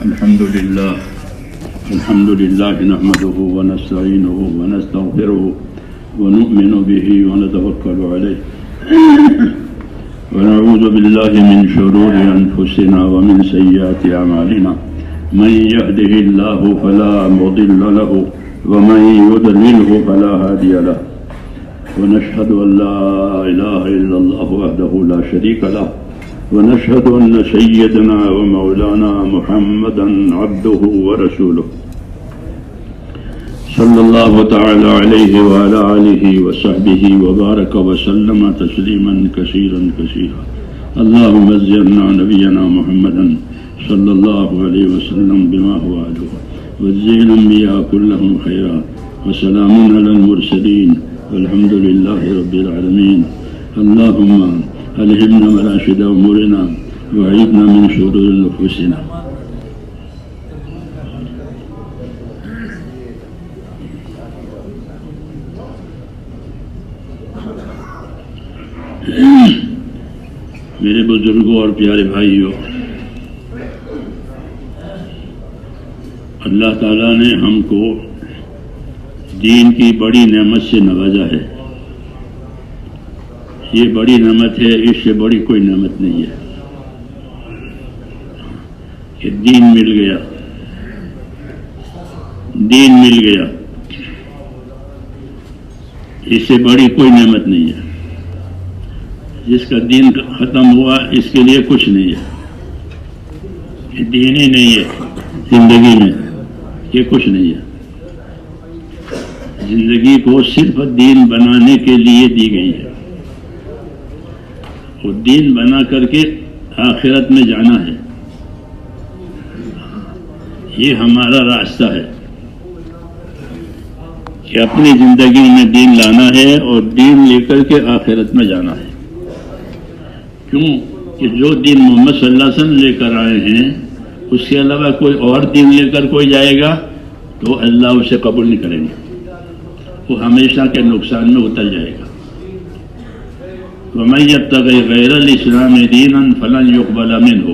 الحمد لله نحمده ونستعينه ونستغفره ونؤمن به ونتوكل عليه ونعوذ بالله من شرور أنفسنا ومن سيئات أعمالنا من يهده الله فلا مضل له ومن يضلله فلا هادي له ونشهد أن لا إله إلا الله وحده لا شريك له ونشهد أن سيدنا ومولانا محمدا عبده ورسوله صلى الله تعالى عليه وعلى آله وصحبه وبارك وسلم تسليما كثيرا كثيرا. اللهم زدنا نبينا محمدا صلى الله عليه وسلم بما هو أهله وزين الأنبياء كلهم خيرا وسلام على المرسلين والحمد لله رب العالمين. اللهم ألهمنا مراشد أمورنا وأعذنا من شرور أنفسنا. میرے بزرگوں اور پیارے بھائیوں، اللہ تعالیٰ نے ہم کو دین کی بڑی نعمت سے نوازا ہے. یہ بڑی نعمت ہے، اس سے بڑی کوئی نعمت نہیں ہے کہ دین مل گیا. دین مل گیا، اس سے بڑی کوئی نعمت نہیں ہے. جس کا دین ختم ہوا اس کے لیے کچھ نہیں ہے. یہ دین ہی نہیں ہے زندگی میں، یہ کچھ نہیں ہے. زندگی کو صرف دین بنانے کے لیے دی گئی ہے. وہ دین بنا کر کے آخرت میں جانا ہے. یہ ہمارا راستہ ہے کہ اپنی زندگی میں دین لانا ہے اور دین لے کر کے آخرت میں جانا ہے. کیوں کہ جو دین محمد صلی اللہ علیہ وسلم لے کر آئے ہیں اس کے علاوہ کوئی اور دین لے کر کوئی جائے گا تو اللہ اسے قبول نہیں کریں گے. وہ ہمیشہ کے نقصان میں اتر جائے گا. وَمَن يَبْتَغِ غَيْرَ الْإِسْلَامِ دِينًا فَلَن يُقْبَلَ مِنْهُ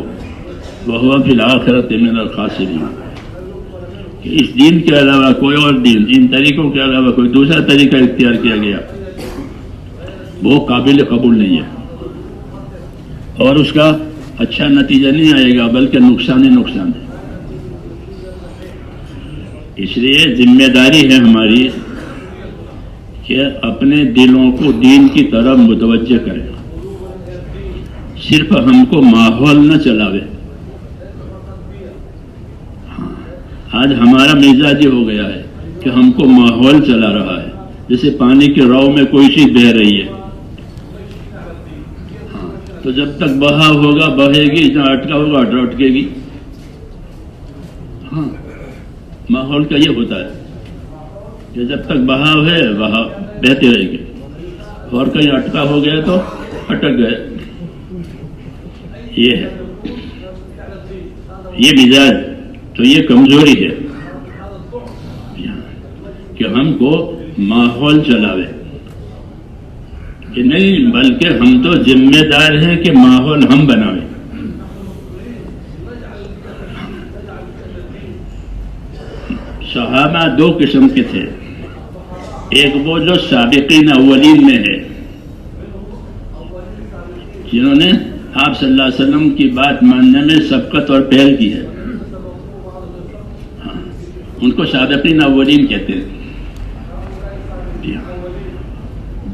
وَهُوَ فِي الْآخِرَةِ مِنَ الْخَاسِرِينَ. اس دین کے علاوہ کوئی اور دین، ان طریقوں کے علاوہ کوئی دوسرا طریقہ اختیار کیا گیا وہ قابل قبول نہیں ہے اور اس کا اچھا نتیجہ نہیں آئے گا بلکہ نقصان ہی نقصان ہے. اس لیے ذمہ داری ہے ہماری کہ اپنے دلوں کو دین کی طرف متوجہ کریں. صرف ہم کو ماحول نہ چلاوے. آج ہمارا مزاج یہ ہو گیا ہے کہ ہم کو ماحول چلا رہا ہے. جیسے پانی کے راؤ میں کوئی چیز بہہ رہی ہے تو جب تک بہاؤ ہوگا بہے گی، جہاں اٹکا ہوگا اٹکے گی. ہاں، ماحول کا یہ ہوتا ہے کہ جب تک بہاؤ ہے بہاؤ بہتے رہے گی اور کہیں اٹکا ہو گیا تو اٹک گئے. یہ ہے یہ مزاج. تو یہ کمزوری ہے کہ ہم کو ماحول چلاوے کہ نہیں، بلکہ ہم تو ذمہ دار ہیں کہ ماحول ہم بناویں. صحابہ دو قسم کے تھے. ایک وہ جو سابقین اولین میں ہے، جنہوں نے آپ صلی اللہ علیہ وسلم کی بات ماننے میں سبقت اور پہل کی ہے. ان کو سابقین اولین کہتے ہیں.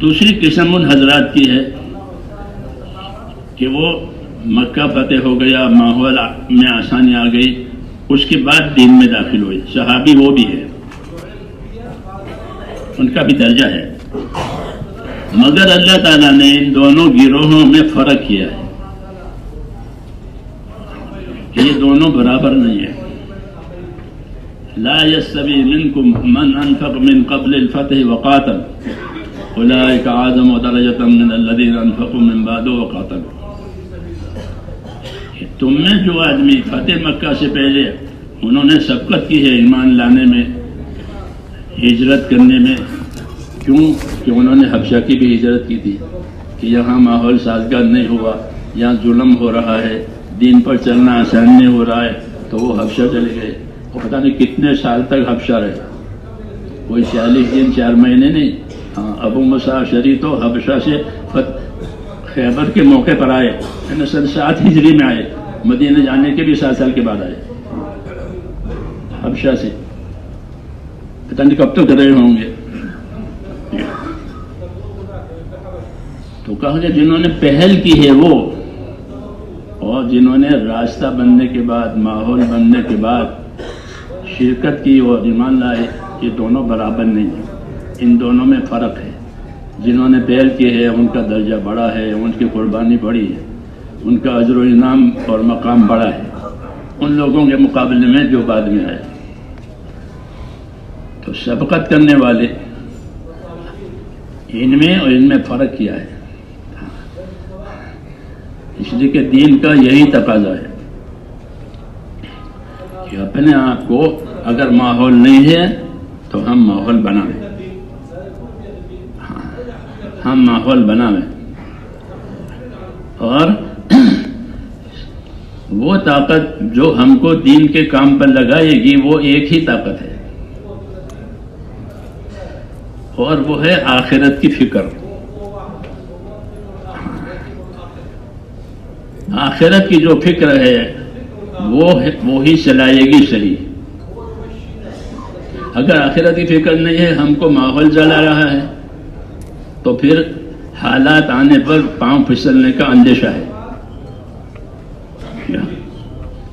دوسری قسم ان حضرات کی ہے کہ وہ مکہ فتح ہو گیا، ماحول میں آسانی آ گئی، اس کے بعد دین میں داخل ہوئے. صحابی وہ بھی ہے، ان کا بھی درجہ ہے. مگر اللہ تعالیٰ نے ان دونوں گروہوں میں فرق کیا ہے کہ یہ دونوں برابر نہیں ہیں. لا يستوي منكم من انفق من قبل الفتح وقاتل اولئك اعظم درجة من الذين انفقوا من بعد وقاتلوا. تم میں جو آدمی فتح مکہ سے پہلے انہوں نے سبقت کی ہے ایمان لانے میں، ہجرت کرنے میں. کیوں کہ انہوں نے حبشہ کی بھی ہجرت کی تھی کہ یہاں ماحول سازگار نہیں ہوا، یہاں ظلم ہو رہا ہے، دین پر چلنا آسان نہیں ہو رہا ہے. تو وہ حبشہ چلے گئے. وہ پتہ نہیں کتنے سال تک حبشہ رہے, کوئی 40 دن 4 مہینے نہیں. ہاں, ابو موسیٰ اشعری تو حبشہ سے خیبر کے موقع پر آئے, یعنی 7 ہجری میں آئے, مدینہ جانے کے بھی 7 سال کے بعد آئے حبشہ سے. پتہ نہیں کب تک رہے ہوں گے. تو کہا کہ جنہوں نے پہل کی ہے وہ, اور جنہوں نے راستہ بننے کے بعد, ماحول بننے کے بعد شرکت کی اور ایمان لائے, یہ دونوں برابر نہیں ہیں. ان دونوں میں فرق ہے. جنہوں نے پہل کی ہے ان کا درجہ بڑا ہے, ان کی قربانی بڑی ہے, ان کا اجر و انعام اور مقام بڑا ہے ان لوگوں کے مقابلے میں جو بعد میں آئے. تو سبقت کرنے والے ان میں اور ان میں فرق کیا ہے. اس لیے کہ دین کا یہی تقاضا ہے کہ اپنے آپ کو اگر ماحول نہیں ہے تو ہم ماحول بنائیں. ہم ماحول بنائیں اور وہ طاقت جو ہم کو دین کے کام پر لگائے گی وہ ایک ہی طاقت ہے, اور وہ ہے آخرت کی فکر. آخرت کی جو فکر ہے وہ ہی چلائے گی صحیح. اگر آخرت کی فکر نہیں ہے, ہم کو ماحول چلا رہا ہے, تو پھر حالات آنے پر پاؤں پھسلنے کا اندیشہ ہے.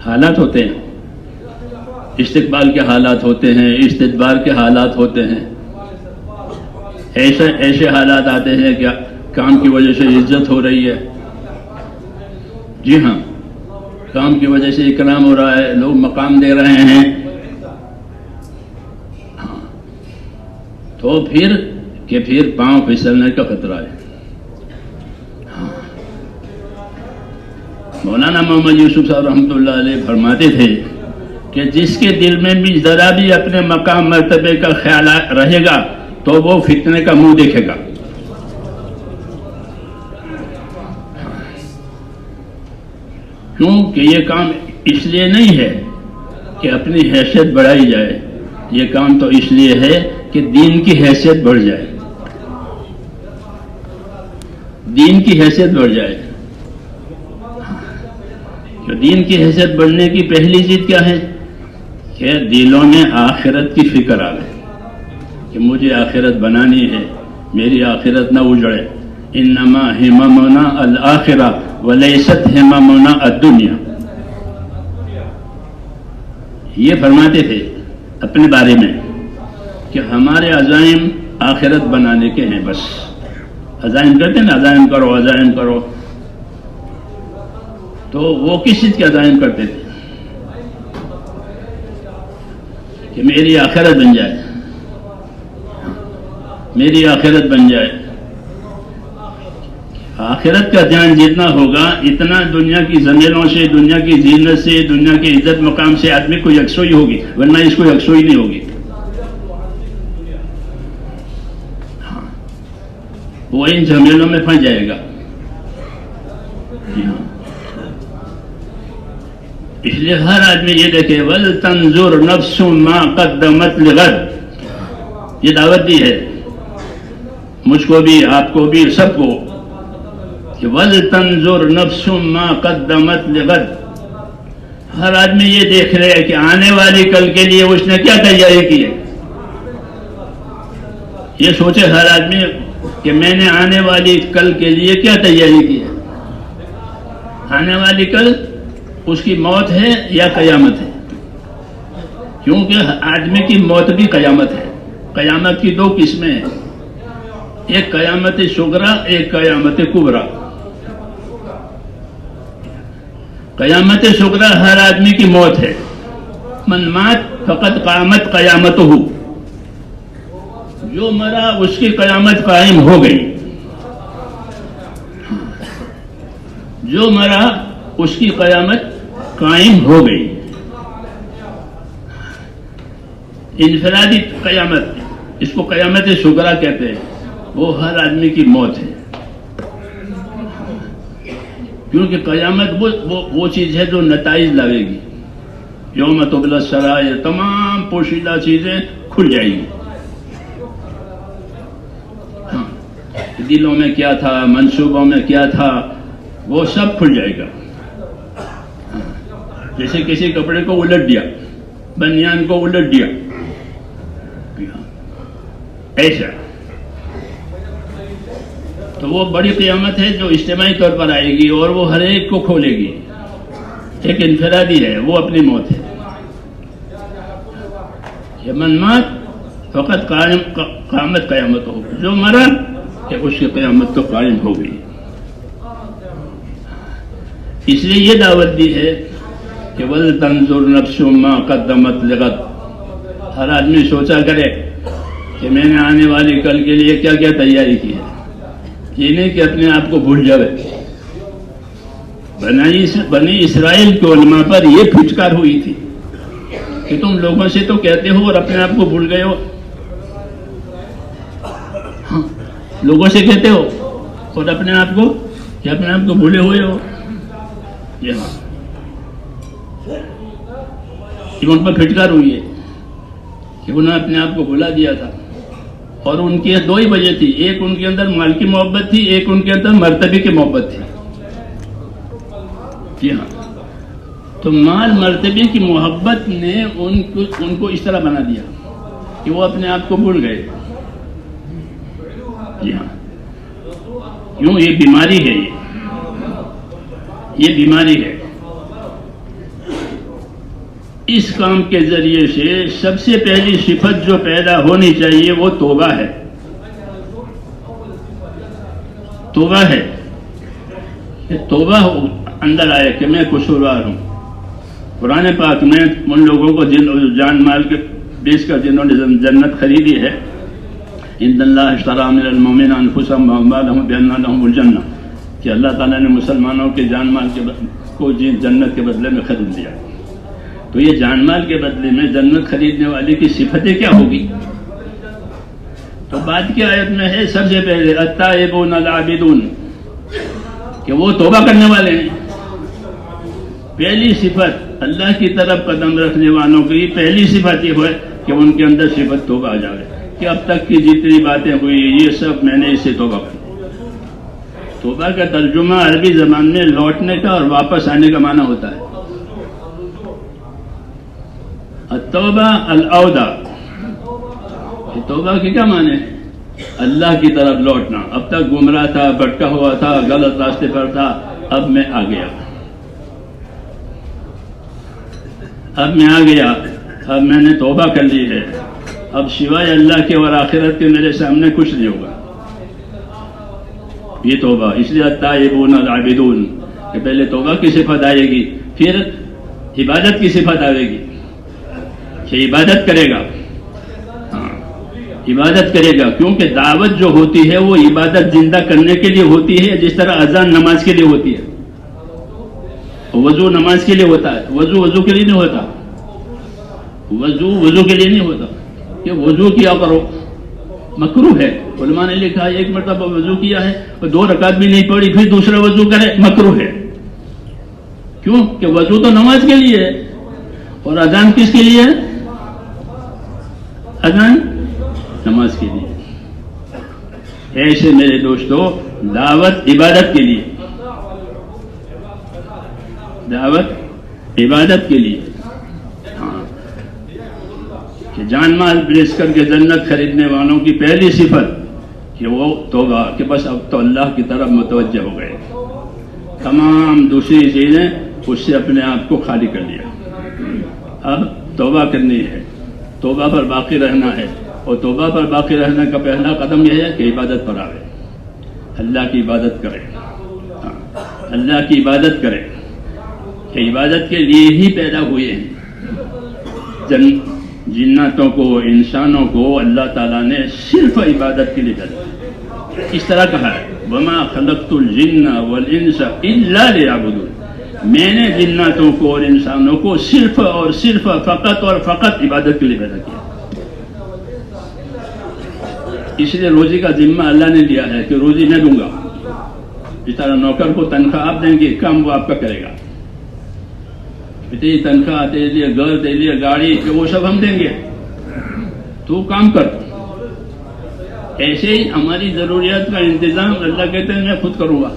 حالات ہوتے ہیں, استقبال کے حالات ہوتے ہیں, استدبار کے حالات ہوتے ہیں. ایسے حالات آتے ہیں کہ کام کی وجہ سے عزت ہو رہی ہے. جی ہاں, کام کی وجہ سے اکرام ہو رہا ہے, لوگ مقام دے رہے ہیں. ہاں, تو پھر پاؤں پھسلنے کا خطرہ ہے. ہاں. مولانا محمد یوسف صاحب رحمۃ اللہ علیہ فرماتے تھے کہ جس کے دل میں بھی ذرا بھی اپنے مقام مرتبے کا خیال رہے گا تو وہ فتنے کا منہ دیکھے گا. کیونکہ یہ کام اس لیے نہیں ہے کہ اپنی حیثیت بڑھائی جائے, یہ کام تو اس لیے ہے کہ دین کی حیثیت بڑھ جائے. دین کی حیثیت بڑھ جائے. تو دین کی حیثیت بڑھنے کی پہلی چیز کیا ہے کہ دلوں میں آخرت کی فکر آ گئے کہ مجھے آخرت بنانی ہے, میری آخرت نہ اجڑے. انما ہممنا الآخرہ ولیست ہممنا الدنیا. یہ فرماتے تھے اپنے بارے میں کہ ہمارے عزائم آخرت بنانے کے ہیں. بس عزائم کرتے ہیں نا, عزائم کرو عزائم کرو. تو وہ کس چیز کے عزائم کرتے تھے کہ میری آخرت بن جائے, میری آخرت بن جائے. آخرت کا دھیان جتنا ہوگا اتنا دنیا کی زمینوں سے, دنیا کی زینت سے, دنیا کے عزت مقام سے آدمی کو یکسوئی ہوگی, ورنہ اس کو یکسوئی نہیں ہوگی. ہاں, وہ ان جھمیلوں میں پھنس جائے گا. اس لیے ہر آدمی یہ دیکھے وَلْتَنْظُرْ نَفْسٌ مَا قَدَّمَتْ لِغَدٍ. یہ دعوت دی ہے مجھ کو بھی, آپ کو بھی, سب کو کہ وَلْتَنْظُرْ نَفْسٌ مَا قَدَّمَتْ لِغَدٍ. ہر آدمی یہ دیکھ رہے ہے کہ آنے والی کل کے لیے اس نے کیا تیاری کی ہے. یہ سوچے ہر آدمی کہ میں نے آنے والی کل کے لیے کیا تیاری کی ہے. آنے والی کل اس کی موت ہے یا قیامت ہے, کیونکہ آدمی کی موت بھی قیامت ہے. قیامت کی 2 قسمیں ہیں, ایک قیامت صغریٰ, ایک قیامت کبریٰ. قیامت صغریٰ ہر آدمی کی موت ہے. من مات فقط قامت قیامتہ, جو مرا اس کی قیامت قائم ہو گئی. جو مرا اس کی قیامت قائم ہو گئی. انفرادی قیامت, اس کو قیامت صغریٰ کہتے ہیں, وہ ہر آدمی کی موت ہے. کیونکہ قیامت وہ چیز ہے جو نتائج لاوے گی. یوم تبلی السرائر، تمام پوشیدہ چیزیں کھل جائیں گی. دلوں میں کیا تھا، منصوبوں میں کیا تھا، وہ سب کھل جائے گا. جیسے کسی کپڑے کو الٹ دیا، بنیان کو الٹ دیا، ایسا. تو وہ بڑی قیامت ہے جو اجتماعی طور پر آئے گی اور وہ ہر ایک کو کھولے گی. ایک انفرادی ہے، وہ اپنی موت ہے. یہ من مات فقط قیامت قیامت ہو، جو مرا کہ اس کی قیامت تو قائم ہو گئی. اس لیے یہ دعوت دی ہے کہ وَلْتَنْظُرْ نَفْسٌ مَا قَدَّمَتْ لِغَدٍ. ہر آدمی سوچا کرے کہ میں نے آنے والی کل کے لیے کیا کیا تیاری کی ہے. یہ نہیں کہ اپنے آپ کو بھول جاوے. بنی اسرائیل کے علماء پر یہ پھٹکار ہوئی تھی کہ تم لوگوں سے تو کہتے ہو اور اپنے آپ کو بھول گئے ہو. لوگوں سے کہتے ہو اور اپنے آپ کو بھولے ہوئے ہو. ان پر پھٹکار ہوئی ہے کہ انہوں نے اپنے آپ کو بھلا دیا تھا. اور ان کی دو ہی وجہ تھی، ایک ان کے اندر مال کی محبت تھی، ایک ان کے اندر مرتبے کی محبت تھی. جی ہاں، تو مال مرتبے کی محبت نے ان کو اس طرح بنا دیا کہ وہ اپنے آپ کو بھول گئے. جی ہاں، کیوں؟ یہ بیماری ہے. یہ بیماری ہے. اس کام کے ذریعے سے سب سے پہلی صفت جو پیدا ہونی چاہیے وہ توبہ ہے. توبہ ہے. توبہ اندر آئے کہ میں قصوروار ہوں. قرآن پاک میں ان لوگوں کو جان مال کے بیچ کر جنہوں نے جنت خریدی ہے، ان اللہ اشتری من المؤمنین انفسهم واموالهم بان لهم الجنہ، کہ اللہ تعالیٰ نے مسلمانوں کے جان مال کو جنت کے بدلے میں خرید لیا. تو یہ جان مال کے بدلے میں جنت خریدنے والے کی صفتیں کیا ہوگی؟ تو بعد کی آیت میں ہے سب سے پہلے التائبون العابدون، کہ وہ توبہ کرنے والے ہیں. پہلی صفت اللہ کی طرف قدم رکھنے والوں کی پہلی صفت یہ ہے کہ ان کے اندر صفت توبہ آ جائے کہ اب تک کی جتنی باتیں ہوئی یہ سب میں نے اس سے توبہ کی. توبہ کا ترجمہ عربی زبان میں لوٹنے کا اور واپس آنے کا معنی ہوتا ہے. التوبہ العودہ، توبہ کی کیا معنی ہے؟ اللہ کی طرف لوٹنا. اب تک گمراہ تھا، بھٹکا ہوا تھا، غلط راستے پر تھا، اب میں آ گیا. اب میں نے توبہ کر لی ہے. اب سوائے اللہ کے اور آخرت کے میرے سامنے کچھ نہیں ہوگا. یہ توبہ. اس لیے التائبون العابدون کہ پہلے توبہ کی صفت آئے گی، پھر عبادت کی صفت آئے گی کہ عبادت کرے گا. ہاں، عبادت کرے گا، کیونکہ دعوت جو ہوتی ہے وہ عبادت زندہ کرنے کے لیے ہوتی ہے، جس طرح اذان نماز کے لیے ہوتی ہے. وضو نماز کے لیے ہوتا ہے، وضو کے لیے نہیں ہوتا. وضو کے لیے نہیں ہوتا کہ وضو کیا کرو، مکروہ ہے. علماء نے لکھا ہے ایک مرتبہ وضو کیا ہے اور 2 رکعت بھی نہیں پڑھی پھر دوسرا وضو کرے، مکروہ ہے. کیوں؟ کہ وضو تو نماز کے لیے ہے اور اذان کس کے لیے ہے؟ اذان نماز کے لیے. ایسے میرے دوستو دعوت عبادت کے لیے، دعوت عبادت کے لیے. ہاں، کہ جان مال بیچ کر کے جنت خریدنے والوں کی پہلی صفت کہ وہ توبہ، کہ بس اب تو اللہ کی طرف متوجہ ہو گئے، تمام دوسری چیزیں اس سے اپنے آپ کو خالی کر لیا. اب توبہ کرنی ہے، توبہ پر باقی رہنا ہے. اور توبہ پر باقی رہنے کا پہلا قدم یہ ہے کہ عبادت پر آئے، اللہ کی عبادت کرے. اللہ کی عبادت کرے کہ عبادت کے لیے ہی پیدا ہوئے ہیں. جناتوں کو، انسانوں کو اللہ تعالیٰ نے صرف عبادت کے لیے پیدا. اس طرح کہا ہے وَمَا خَلَقْتُ الْجِنَّ وَالْإِنسَ إِلَّا لِيَعْبُدُونِ، میں نے جناتوں کو اور انسانوں کو صرف اور صرف فقط اور فقط عبادت کے لیے پیدا کیا. اس لیے روزی کا ذمہ اللہ نے لیا ہے کہ روزی میں دوں گا. اس طرح نوکر کو تنخواہ آپ دیں گے، کام وہ آپ کا کرے گا. اتنی تنخواہ دے لیے، گھر دے لیے، گاڑی، کہ وہ سب ہم دیں گے، تو کام کر. ایسے ہی ہماری ضروریات کا انتظام اللہ کہتے ہیں میں خود کروں گا،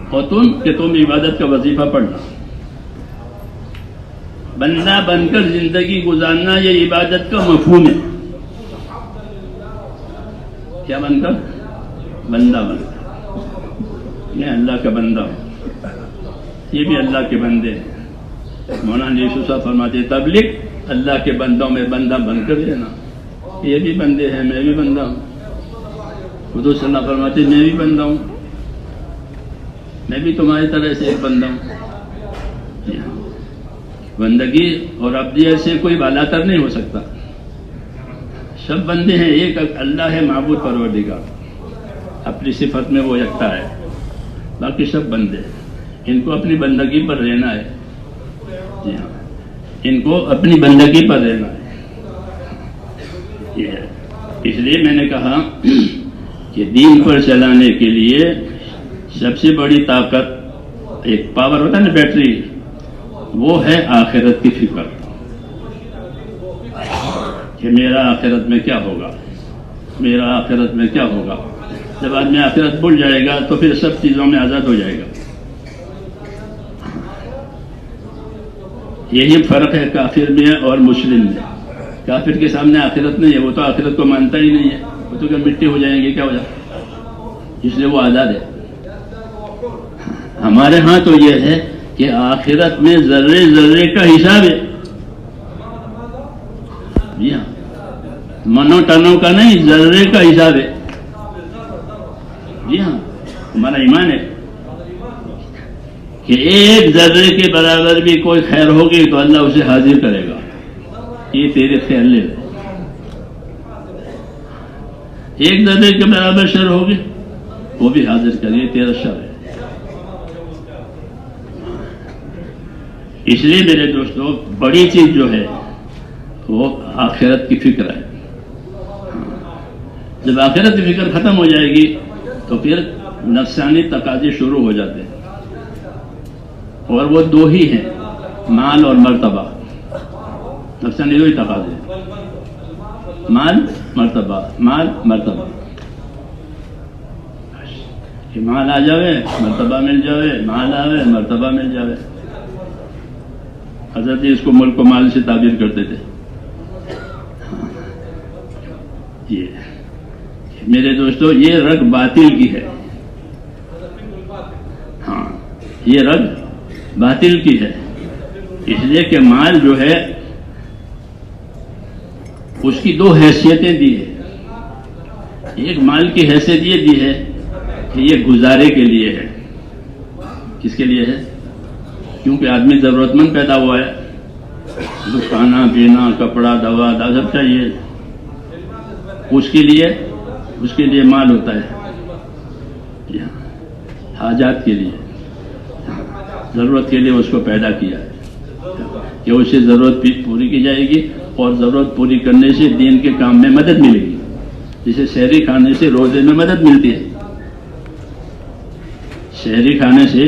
اور تم عبادت کا وظیفہ پڑھنا. بندہ بن کر زندگی گزارنا یہ عبادت کا مفہوم ہے. کیا بن کر؟ بندہ بن کر. میں اللہ کا بندہ ہوں، یہ بھی اللہ کے بندے ہیں. مولانا یوسف صاحب فرماتے ہیں تبلیغ اللہ کے بندوں میں بندہ بن کر لینا. یہ بھی بندے ہیں، میں بھی بندہ ہوں. حضور صلی اللہ علیہ وسلم فرماتے ہیں میں بھی بندہ ہوں، میں بھی تمہاری طرح سے ایک بندہ ہوں. بندگی اور عبدیت سے کوئی بالاتر نہیں ہو سکتا. سب بندے ہیں، ایک اللہ ہے معبود پروردگار، اپنی صفت میں وہ یکتا ہے. باقی سب بندے ہیں، ان کو اپنی بندگی پر رہنا ہے. جی ہاں، ان کو اپنی بندگی پر رہنا ہے. اس لیے میں نے کہا کہ دین پر چلانے کے لیے سب سے بڑی طاقت، ایک پاور ہوتا ہے نا بیٹری، وہ ہے آخرت کی فکر، کہ میرا آخرت میں کیا ہوگا، میرا آخرت میں کیا ہوگا. جب آدمی آخرت بھول جائے گا تو پھر سب چیزوں میں آزاد ہو جائے گا. یہی فرق ہے کافر میں اور مسلم میں. کافر کے سامنے آخرت نہیں ہے، وہ تو آخرت کو مانتا ہی نہیں ہے، وہ تو کہ مٹی ہو جائیں گے، کیا ہو جائے، اس لیے وہ آزاد ہے. ہمارے ہاں تو یہ ہے کہ آخرت میں ذرے ذرے کا حساب ہے. جی ہاں، منو ٹنوں کا نہیں، ذرے کا حساب ہے. جی ہاں، ہمارا ایمان ہے کہ ایک ذرے کے برابر بھی کوئی خیر ہوگی تو اللہ اسے حاضر کرے گا. یہ تیرے خیر لے لے. ایک ذرے کے برابر شر ہوگی وہ بھی حاضر کرے، یہ تیرا شر ہے. اس لیے میرے دوستوں بڑی چیز جو ہے وہ آخرت کی فکر ہے. جب آخرت کی فکر ختم ہو جائے گی تو پھر نفسانی تقاضے شروع ہو جاتے ہیں، اور وہ دو ہی ہیں، مال اور مرتبہ. نفسانی دو ہی تقاضے، مال مرتبہ، مال مرتبہ. کہ مال آ جاوے مرتبہ مل جاوے، مال آوے مرتبہ مل جاوے. حضرت جی اس کو ملک و مال سے تعبیر کرتے تھے. یہ میرے دوستو یہ رگ باطل کی ہے. ہاں، یہ رگ باطل کی ہے. اس لیے کہ مال جو ہے اس کی دو حیثیتیں دی ہے. ایک مال کی حیثیت یہ دی ہے کہ یہ گزارے کے لیے ہے. کس کے لیے ہے؟ کیونکہ آدمی ضرورت مند پیدا ہوا ہے، تو کھانا پینا کپڑا دوا سب چاہیے، اس کے لیے مال ہوتا ہے. حاجات کے لیے، ضرورت کے لیے اس کو پیدا کیا ہے کہ اسے ضرورت پوری کی جائے گی، اور ضرورت پوری کرنے سے دین کے کام میں مدد ملے گی. جسے شہری کھانے سے روزے میں مدد ملتی ہے، شہری کھانے سے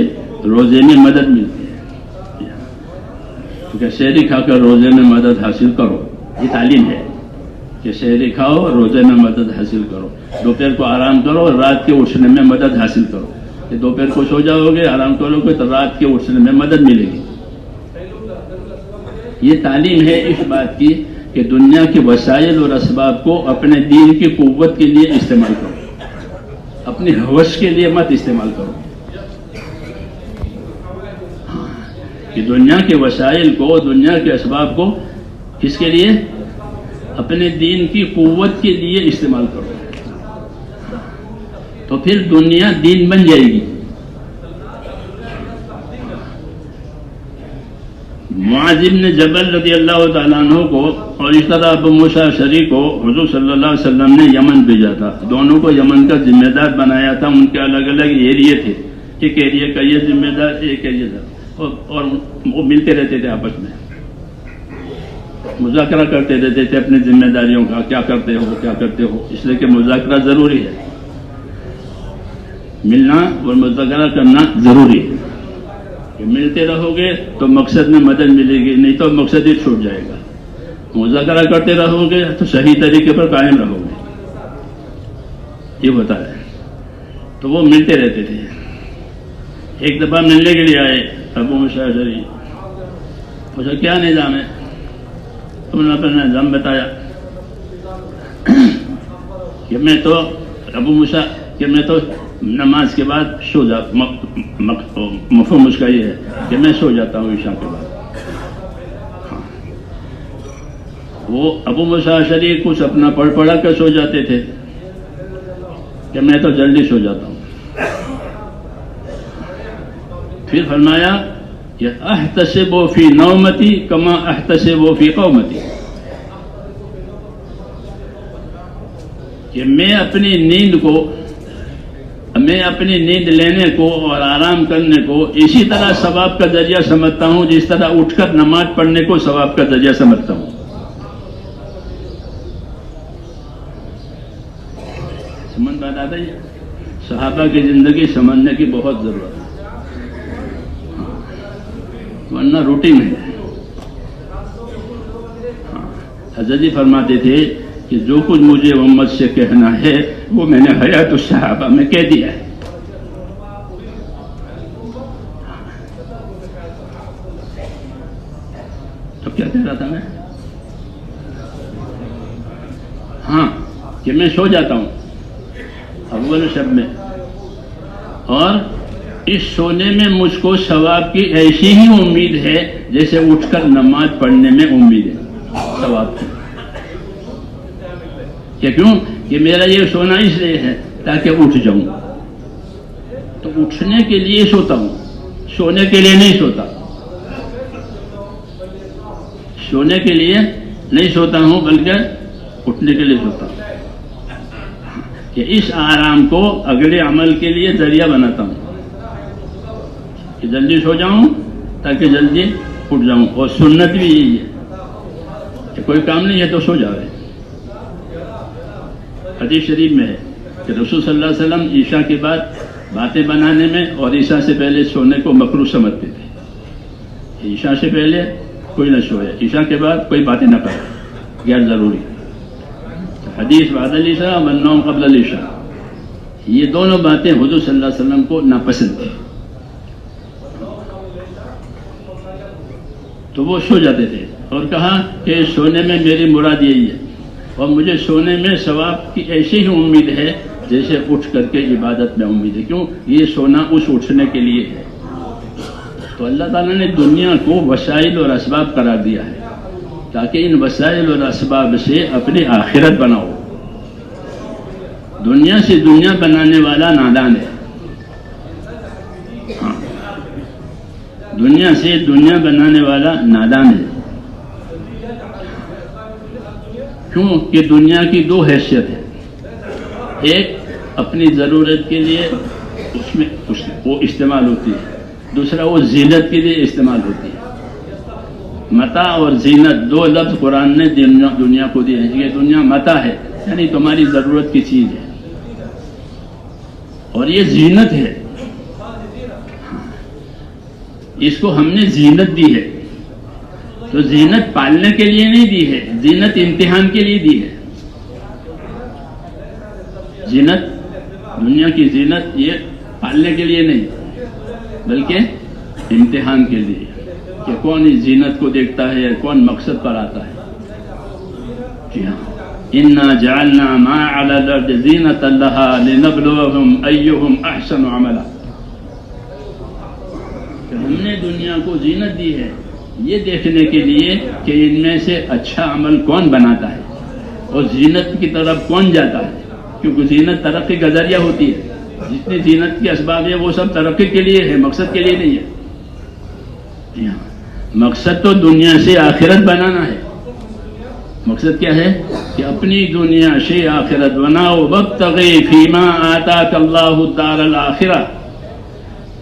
روزے میں مدد ملتی ہے. کہ شہری کھا کر روزے میں مدد حاصل کرو، یہ تعلیم ہے کہ شہری کھاؤ روزے میں مدد حاصل کرو. دوپہر کو آرام کرو اور رات کے اٹھنے میں مدد حاصل کرو. کہ دوپہر کو سو جاؤ گے، آرام کرو گے تو رات کے اٹھنے میں مدد ملے گی. یہ تعلیم ہے اس بات کی کہ دنیا کے وسائل اور اسباب کو اپنے دین کی قوت کے لیے استعمال کرو، اپنی ہوش کے لیے مت استعمال کرو. کہ دنیا کے وسائل کو، دنیا کے اسباب کو کس کے لیے؟ اپنے دین کی قوت کے لیے استعمال کرو، تو پھر دنیا دین بن جائے گی. معاذ بن جبل رضی اللہ تعالیٰ عنہ کو اور اس طرح ابو موسیٰ اشعری کو حضور صلی اللہ علیہ وسلم نے یمن بھیجا تھا. دونوں کو یمن کا ذمہ دار بنایا تھا. ان کے الگ الگ ایریے تھے، ایک ایریے کا یہ ذمہ دار، ایک ایریے تھا، اور وہ ملتے رہتے تھے، آپس میں مذاکرہ کرتے رہتے تھے اپنی ذمہ داریوں کا، کیا کرتے ہو کیا کرتے ہو. اس لیے کہ مذاکرہ ضروری ہے، ملنا اور مذاکرہ کرنا ضروری ہے. کہ ملتے رہو گے تو مقصد میں مدد ملے گی، نہیں تو مقصد ہی چھوٹ جائے گا. مذاکرہ کرتے رہو گے تو صحیح طریقے پر قائم رہو گے. یہ ہوتا ہے. تو وہ ملتے رہتے تھے. ایک دفعہ ملنے کے لیے آئے ابو موسیٰ اشعری. پوچھا کیا نظام ہے؟ انہوں نے اپنا نظام بتایا کہ میں تو ابو موسیٰ کہ میں تو نماز کے بعد سو جاتا. مفہوم اس کا یہ ہے کہ میں سو جاتا ہوں عشاء کے بعد. وہ ابو موسیٰ اشعری کچھ اپنا پڑھا کر سو جاتے تھے کہ میں تو جلدی سو جاتا ہوں. پھر فرمایا کہ احتسب فی نومتی کما احتسب فی قومتی، کہ میں اپنی نیند لینے کو اور آرام کرنے کو اسی طرح ثواب کا ذریعہ سمجھتا ہوں جس طرح اٹھ کر نماز پڑھنے کو ثواب کا ذریعہ سمجھتا ہوں. سمجھ بات آتا ہے. صحابہ کی زندگی سمجھنے کی بہت ضرورت ہے، ورنہ روٹین ہے. حضرت جی فرماتے تھے کہ جو کچھ مجھے امت سے کہنا ہے وہ میں نے حیات الصحابہ میں کہہ دیا ہے. تو کیا کہہ رہا تھا میں؟ ہاں کہ میں سو جاتا ہوں اول شب میں، اور اس سونے میں مجھ کو ثواب کی ایسی ہی امید ہے جیسے اٹھ کر نماز پڑھنے میں امید ہے ثواب کی. کیوں کہ میرا یہ سونا اس لیے ہے تاکہ اٹھ جاؤں. تو اٹھنے کے لیے سوتا ہوں، سونے کے لیے نہیں سوتا. سونے کے لیے نہیں سوتا ہوں بلکہ اٹھنے کے لیے سوتا ہوں کہ اس آرام کو اگلے عمل کے لیے ذریعہ بناتا ہوں کہ جلدی سو جاؤں تاکہ جلدی اٹھ جاؤں. اور سنت بھی یہی ہے کہ کوئی کام نہیں ہے تو سو جاؤ. حدیث شریف میں ہے کہ رسول صلی اللہ علیہ وسلم عشاء کے بعد باتیں بنانے میں اور عشاء سے پہلے سونے کو مکروہ سمجھتے تھے. عشاء سے پہلے کوئی نہ سوئے، عشاء کے بعد کوئی باتیں نہ کرے، غیر ضروری. حدیث بعد العشاء والنوم قبل العشاء، یہ دونوں باتیں حضور صلی اللہ علیہ وسلم کو ناپسند تھی. تو وہ سو جاتے تھے اور کہا کہ سونے میں میری مراد یہی ہے، اور مجھے سونے میں ثواب کی ایسی ہی امید ہے جیسے اٹھ کر کے عبادت میں امید ہے. کیوں؟ یہ سونا اس اٹھنے کے لیے ہے. تو اللہ تعالیٰ نے دنیا کو وسائل اور اسباب قرار دیا ہے تاکہ ان وسائل اور اسباب سے اپنی آخرت بناؤ. دنیا سے دنیا بنانے والا نادان ہے. ہاں، دنیا سے دنیا بنانے والا نادان ہے. کیوں کہ دنیا کی دو حیثیت ہے. ایک اپنی ضرورت کے لیے اس میں وہ استعمال ہوتی ہے، دوسرا وہ زینت کے لیے استعمال ہوتی ہے. متاع اور زینت دو لفظ قرآن نے دنیا کو دیے ہیں. یہ دنیا متاع ہے یعنی تمہاری ضرورت کی چیز ہے، اور یہ زینت ہے. اس کو ہم نے زینت دی ہے. تو زینت پالنے کے لیے نہیں دی ہے، زینت امتحان کے لیے دی ہے. زینت دنیا کی زینت یہ پالنے کے لیے نہیں بلکہ امتحان کے لیے کہ کون اس زینت کو دیکھتا ہے، کون مقصد پر آتا ہے. جی ہاں، انا جعلنا ما علی الارض زینۃ لها لنبلوهم ایہم احسن عملا. ہم نے دنیا کو زینت دی ہے یہ دیکھنے کے لیے کہ ان میں سے اچھا عمل کون بناتا ہے اور زینت کی طرف کون جاتا ہے. کیونکہ زینت ترقی کا ذریعہ ہوتی ہے. جتنی زینت کے اسباب ہے وہ سب ترقی کے لیے ہے، مقصد کے لیے نہیں ہے. مقصد تو دنیا سے آخرت بنانا ہے. مقصد کیا ہے کہ اپنی دنیا سے آخرت بناؤ. وابتغی فیما آتاک اللہ الدار الآخرہ،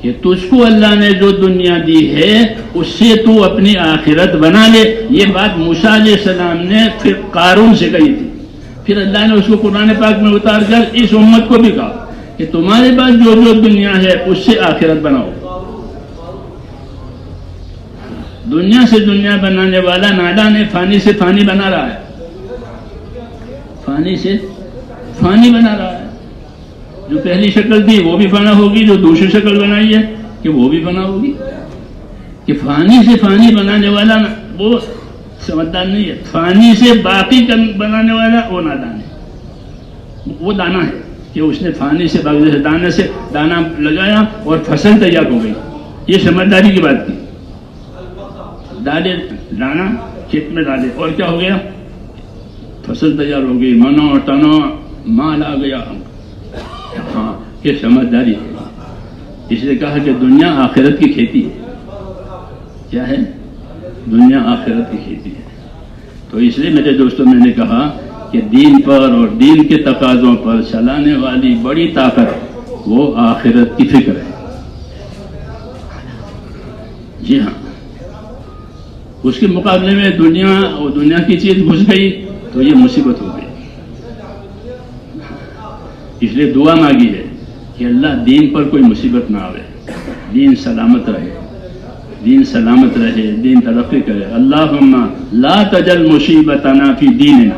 کہ تجھ کو اللہ نے جو دنیا دی ہے اس سے تو اپنی آخرت بنا لے. یہ بات موسیٰ علیہ السلام نے پھر قارون سے کہی تھی. پھر اللہ نے اس کو قرآن پاک میں اتار کر اس امت کو بھی کہا کہ تمہارے پاس جو جو دنیا ہے اس سے آخرت بناؤ. دنیا سے دنیا بنانے والا نادان ہے، فانی سے فانی بنا رہا ہے، فانی سے فانی بنا رہا ہے. جو پہلی شکل تھی وہ بھی فنا ہوگی، جو دوسری شکل بنائی ہے کہ وہ بھی فنا ہوگی. کہ فانی سے فانی بنانے والا وہ سمجھدار نہیں ہے، فانی سے باقی بنانے والا وہ نادان ہے. وہ دانا ہے کہ اس نے فانی سے باقی سے دانے سے دانا لگایا اور فصل تیار ہو گئی. یہ سمجھداری کی بات کی. ڈالے دانا کھیت میں ڈالے اور کیا ہو گیا؟ فصل تیار ہو گئی، منا اور تنا مال آ گیا. ہاں یہ سمجھداری ہے. اس نے کہا کہ دنیا آخرت کی کھیتی ہے. کیا ہے؟ دنیا آخرت کی کھیتی ہے. تو اس لیے میرے دوستوں میں نے کہا کہ دین پر اور دین کے تقاضوں پر چلانے والی بڑی طاقت وہ آخرت کی فکر ہے. جی ہاں، اس کے مقابلے میں دنیا کی چیز گھس گئی تو یہ مصیبت ہو گئی. اس لیے دعا مانگی ہے کہ اللہ دین پر کوئی مصیبت نہ آوے، دین سلامت رہے، دین سلامت رہے، دین ترقی کرے. اللہم لا تجل مصیبتنا فی دیننا.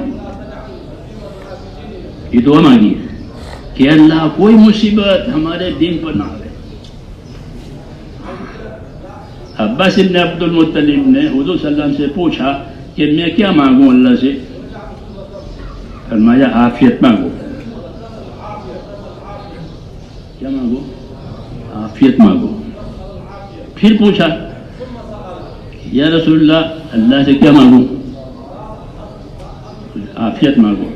یہ دعا مانگی ہے کہ اللہ کوئی مصیبت ہمارے دین پر نہ آوے. عباس ابن عبد المطلب نے حضور صلی اللہ علیہ وسلم سے پوچھا کہ میں کیا مانگوں اللہ سے؟ فرمایا عافیت مانگو. کیا مانگو؟ عافیت مانگو. پھر پوچھا یا رسول اللہ اللہ سے کیا مانگوں؟ عافیت مانگو.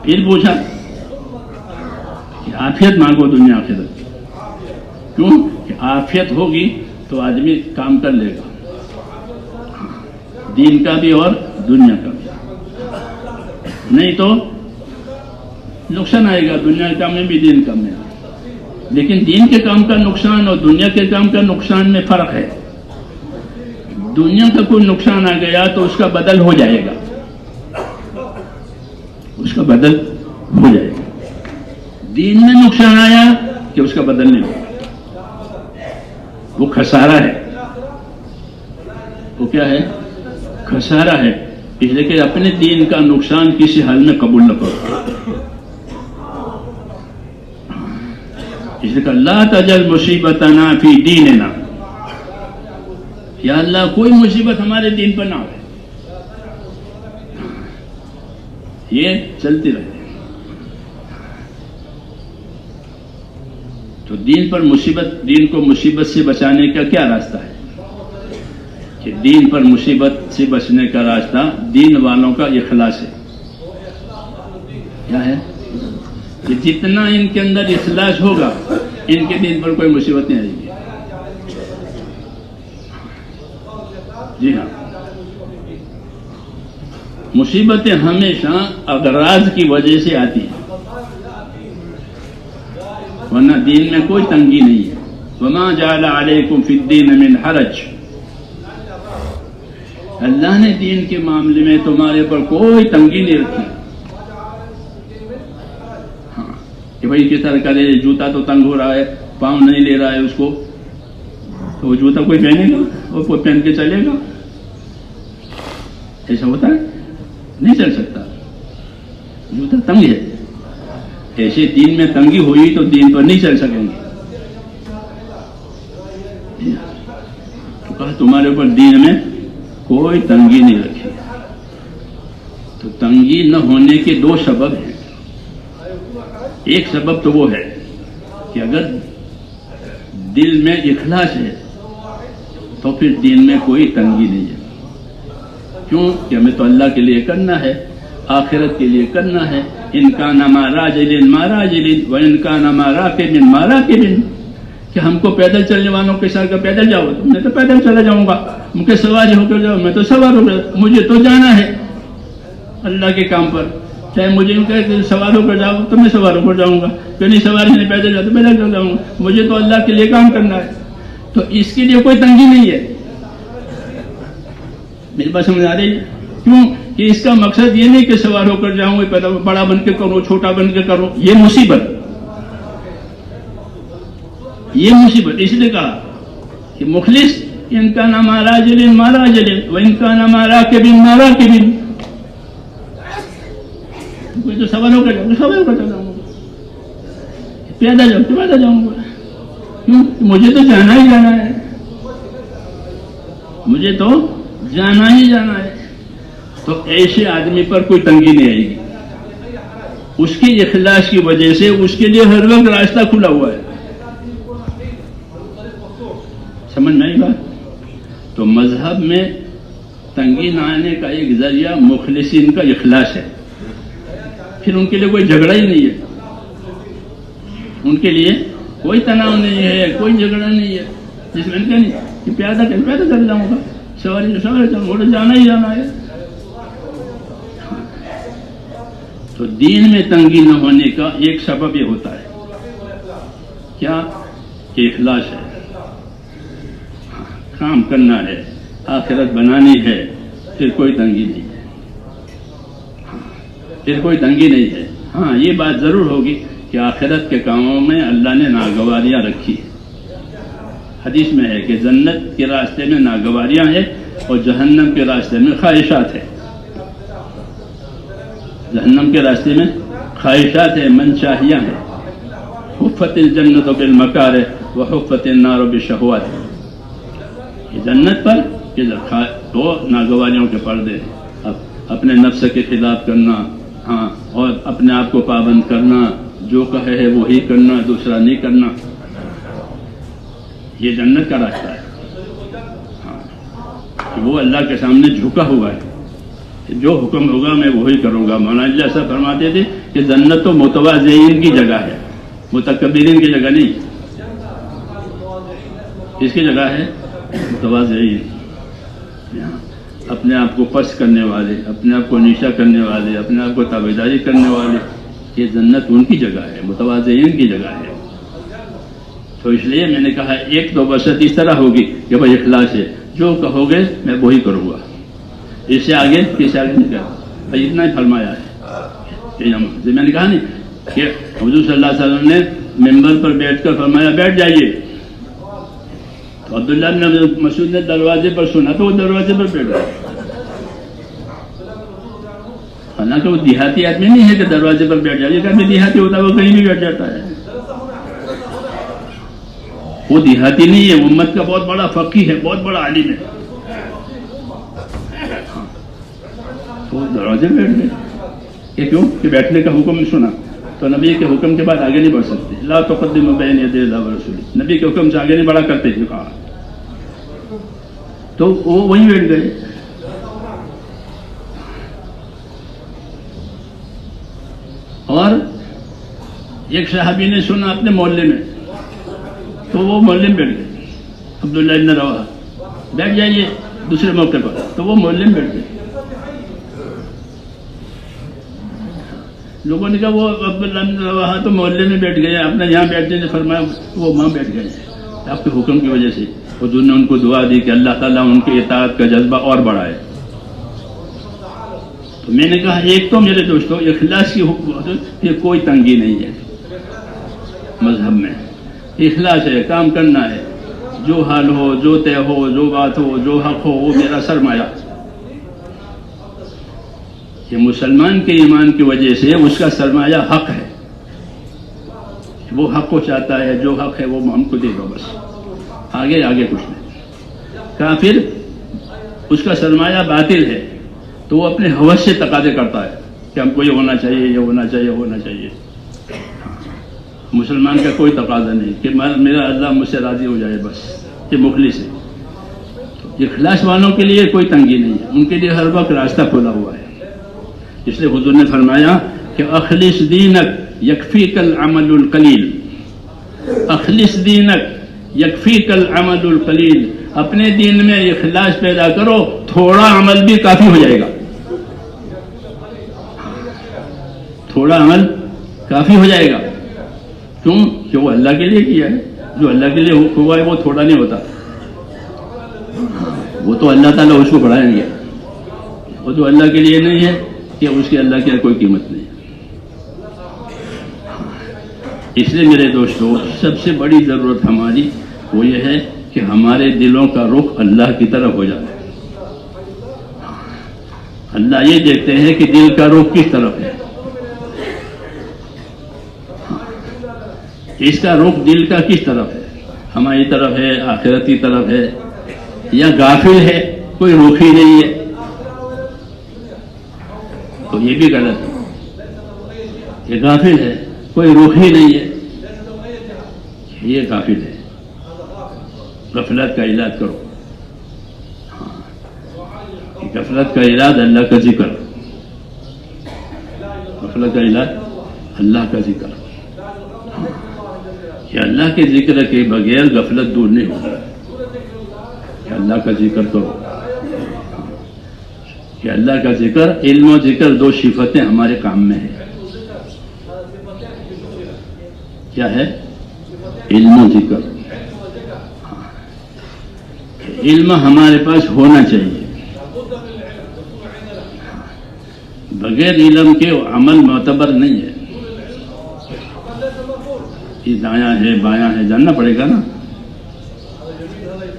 پھر پوچھا کہ عافیت مانگو دنیا آخرت. کیوں کہ عافیت ہوگی تو آدمی کام کر لے گا، دین کا بھی اور دنیا کا بھی. نہیں تو نقصان آئے گا، دنیا کے کام میں بھی دین کام میں. لیکن دین کے کام کا نقصان اور دنیا کے کام کا نقصان میں فرق ہے. دنیا کا کوئی نقصان آ گیا تو اس کا بدل ہو جائے گا، اس کا بدل ہو جائے گا. دین میں نقصان آیا کہ اس کا بدل نہیں ہوگا، وہ خسارہ ہے. وہ کیا ہے؟ خسارہ ہے. اس لیے کہ اپنے دین کا نقصان کسی حال میں قبول نہ کرو. اس لیے کہ لا تجل مصیبتنا فی دیننا. یا اللہ کوئی مصیبت ہمارے دین پر نہ آئے. یہ چلتی رہے. تو دین پر مصیبت، دین کو مصیبت سے بچانے کا کیا راستہ ہے؟ کہ دین پر مصیبت سے بچنے کا راستہ دین والوں کا اخلاص ہے. کیا ہے؟ کہ جتنا ان کے اندر اخلاص ہوگا ان کے دین پر کوئی مصیبت نہیں آئے گی. جی ہاں، مصیبتیں ہمیشہ اغراض کی وجہ سے آتی ہیں، ورنہ دین میں کوئی تنگی نہیں ہے. وما جعل علیکم فی الدین من حرج. اللہ نے دین کے معاملے میں تمہارے پر کوئی تنگی نہیں رکھی. ہاں کہ بھائی کس طرح کرے، جوتا تو تنگ ہو رہا ہے، پاؤں نہیں لے رہا ہے اس کو، تو وہ جوتا کوئی پہنے گا اور کوئی پہن کے چلے گا؟ ایسا ہوتا ہے؟ نہیں چل سکتا. جوتا تنگ ہے. ایسے دین میں تنگی ہوئی تو دین پر نہیں چل سکیں گے. تو کہا تمہارے اوپر دین میں کوئی تنگی نہیں رکھی. تو تنگی نہ ہونے کے دو سبب ہیں. ایک سبب تو وہ ہے کہ اگر دل میں اخلاص ہے تو پھر دین میں کوئی تنگی نہیں ہے. کیوں کہ ہمیں تو اللہ کے لیے کرنا ہے، آخرت کے لیے کرنا ہے. ان کا نما راجل مارا جلن و ان کا نما راکب مارا کبن. کہ ہم کو پیدل چلنے والوں کے ساتھ پیدل جاؤ تو میں تو پیدل چلا جاؤں گا، مجھے سواری ہو کر جاؤ میں تو سوار ہو کر، مجھے تو جانا ہے اللہ کے کام پر. چاہے مجھے کہ سوار ہو کر جاؤ تو میں سوار ہو کر جاؤں گا، کہ نہیں سواری نہیں پیدل جاؤ تو پیدل چل جاؤں گا. مجھے تو اللہ کے لیے کام کرنا ہے. تو اس کے لیے کوئی تنگی نہیں ہے. میری بات سمجھ آ رہی ہے؟ کیوں کہ اس کا مقصد یہ نہیں کہ سوار ہو کر جاؤں، بڑا بن کے کروں، چھوٹا بن کے کروں. یہ مصیبت، یہ مصیبت. اس لیے کہا کہ مخلص ان کا نام راجل ماراجل و ان کا نام راکب ماراکب. کوئی تو سواروں کا چلا جاؤں گا, پیادہ جاؤں گا. کیوں؟ مجھے تو جانا ہی جانا ہے, مجھے تو جانا ہی جانا ہے. تو ایسے آدمی پر کوئی تنگی نہیں آئے گی. اس کی اخلاص کی وجہ سے اس کے لیے ہر وقت راستہ کھلا ہوا ہے. سمجھ میں آئی بات؟ تو مذہب میں تنگی نہ آنے کا ایک ذریعہ مخلصین کا اخلاص ہے. پھر ان کے لیے کوئی جھگڑا ہی نہیں ہے, ان کے لیے کوئی تناؤ نہیں ہے, کوئی جھگڑا نہیں ہے. جس میں نہیں کہ پیادہ چل جاؤں گا, سواری چلوں گا, جانا ہی جانا ہے. تو دین میں تنگی نہ ہونے کا ایک سبب یہ ہوتا ہے کیا کہ اخلاص ہے, کام کرنا ہے, آخرت بنانی ہے, پھر کوئی تنگی نہیں ہے, پھر کوئی تنگی نہیں ہے. ہاں یہ بات ضرور ہوگی کہ آخرت کے کاموں میں اللہ نے ناگواریاں رکھی ہیں. حدیث میں ہے کہ جنت کے راستے میں ناگواریاں ہیں اور جہنم کے راستے میں خواہشات ہیں. جہنم کے راستے میں خواہشات ہیں, منشاہیاں ہیں. حفت الجنت بالمکارہ وحفت النار بالشہوات. یہ جنت پر تو ناگواریوں کے پردے ہیں, اپنے نفس کے خلاف کرنا, ہاں, اور اپنے آپ کو پابند کرنا, جو کہے ہے وہی کرنا, دوسرا نہیں کرنا. یہ جنت کا راستہ ہے. ہاں, وہ اللہ کے سامنے جھکا ہوا ہے, جو حکم ہوگا میں وہی کروں گا. مولانا جی ایسا فرماتے تھے کہ جنت تو متواضعین کی جگہ ہے, متکبرین کی جگہ نہیں. کس کی جگہ ہے؟ متواضعین, اپنے آپ کو پست کرنے والے, اپنے آپ کو نیچا کرنے والے, اپنے آپ کو تابعداری کرنے والے. یہ جنت ان کی جگہ ہے, متواضعین کی جگہ ہے. تو اس لیے میں نے کہا ایک تو بسط اس طرح ہوگی کہ بھائی اخلاص ہے, جو کہو گے میں وہی کروں گا, اس سے آگے کس آگے نہیں کروں. بھائی اتنا ہی فرمایا ہے. میں نے کہا نہیں کہ حضور صلی اللہ علیہ وسلم نے ممبر پر بیٹھ کر فرمایا بیٹھ جائیے, تو عبداللہ بن مسعود نے دروازے پر سنا تو وہ دروازے پر بیٹھ گئے. حالانکہ وہ دیہاتی آدمی نہیں ہے کہ دروازے پر بیٹھ جائے. کہ دیہاتی ہوتا ہے وہ کہیں بھی بیٹھ جاتا ہے. وہ دیہاتی نہیں ہے, امت کا بہت بڑا فقیہ ہے, بہت بڑا عالم ہے. تو دروازے بیٹھ گئے. یہ کیوں کہ بیٹھنے کا حکم سنا تو نبی کے حکم کے بعد آگے نہیں بڑھ سکتے. لا تقدموا بین یدی اللہ ورسولہ, نبی کے حکم سے آگے نہیں بڑھا کرتے تھے. کہا تو وہ وہیں بیٹھ گئے. اور ایک صحابی نے سنا اپنے محلے میں, تو وہ محلے میں بیٹھ گئے. عبداللہ بن رواحہ بیٹھ جائیے دوسرے موقع پر, تو وہ محلے میں بیٹھ گئے. لوگوں نے کہا وہ عبداللہ بن رواحہ تو محلے میں بیٹھ گئے, آپ نے یہاں بیٹھنے نے فرمایا وہ وہاں بیٹھ گئے آپ کے حکم کی وجہ سے. حضور نے ان کو دعا دی کہ اللہ تعالیٰ ان کی اطاعت کا جذبہ اور بڑھائے. تو میں نے کہا ایک تو میرے دوستوں اخلاص کی یہ کوئی تنگی نہیں ہے مذہب میں. اخلاص ہے, کام کرنا ہے, جو حال ہو, جو طے ہو, جو بات ہو, جو حق ہو, وہ میرا سرمایہ. کہ مسلمان کے ایمان کی وجہ سے اس کا سرمایہ حق ہے. وہ حق کو چاہتا ہے, جو حق ہے وہ ہم کو دے دو بس, آگے کچھ نہیں. کافر اس کا سرمایہ باطل ہے تو وہ اپنے ہوس سے تقاضے کرتا ہے کہ ہم کو یہ ہونا چاہیے, یہ ہونا چاہیے, ہونا چاہیے. مسلمان کا کوئی تقاضا نہیں کہ میرا اللہ مجھ سے راضی ہو جائے بس, یہ مخلص ہے. اخلاص والوں کے لیے کوئی تنگی نہیں ہے, ان کے لیے ہر وقت راستہ کھلا ہوا ہے. اس لیے حضور نے فرمایا کہ اخلص دینک یکفیک العمل القلیل, اخلص دینک یکفیک العمل القلیل. اپنے دین میں اخلاص پیدا کرو, تھوڑا عمل بھی کافی ہو جائے گا. تھوڑا عمل کافی ہو جائے گا. کیوں کہ وہ اللہ کے لیے کیا ہے. جو اللہ کے لیے ہوا ہے وہ تھوڑا نہیں ہوتا, وہ تو اللہ تعالیٰ اس کو بڑھائیں گے. وہ تو اللہ کے لیے نہیں ہے کہ اس کے اللہ کی کوئی قیمت نہیں. اس لیے میرے دوستوں سب سے بڑی ضرورت ہماری وہ یہ ہے کہ ہمارے دلوں کا رخ اللہ کی طرف ہو جائے. اللہ یہ دیکھتے ہیں کہ دل کا رخ کس طرف ہے. اس کا رخ دل کا کس طرف ہے؟ ہماری طرف ہے, آخرت کی طرف ہے, یا غافل ہے, کوئی رخ ہی نہیں ہے؟ تو یہ بھی غلط ہے. یہ غافل ہے, کوئی رخ ہی نہیں ہے, یہ غافل ہے. غفلت کا علاج کرو. غفلت کا علاج اللہ کا ذکر. غفلت کا علاج اللہ کا ذکر. کہ اللہ کے ذکر کے بغیر غفلت دور نہیں ہوگی. کہ اللہ کا ذکر کرو. کہ اللہ کا ذکر, علم و ذکر دو صفتیں ہمارے کام میں ہیں. کیا ہے؟ علم و ذکر. علم ہمارے پاس ہونا چاہیے. بغیر علم کے عمل معتبر نہیں ہے. یہ دایاں ہے, بایاں ہے, جاننا پڑے گا نا.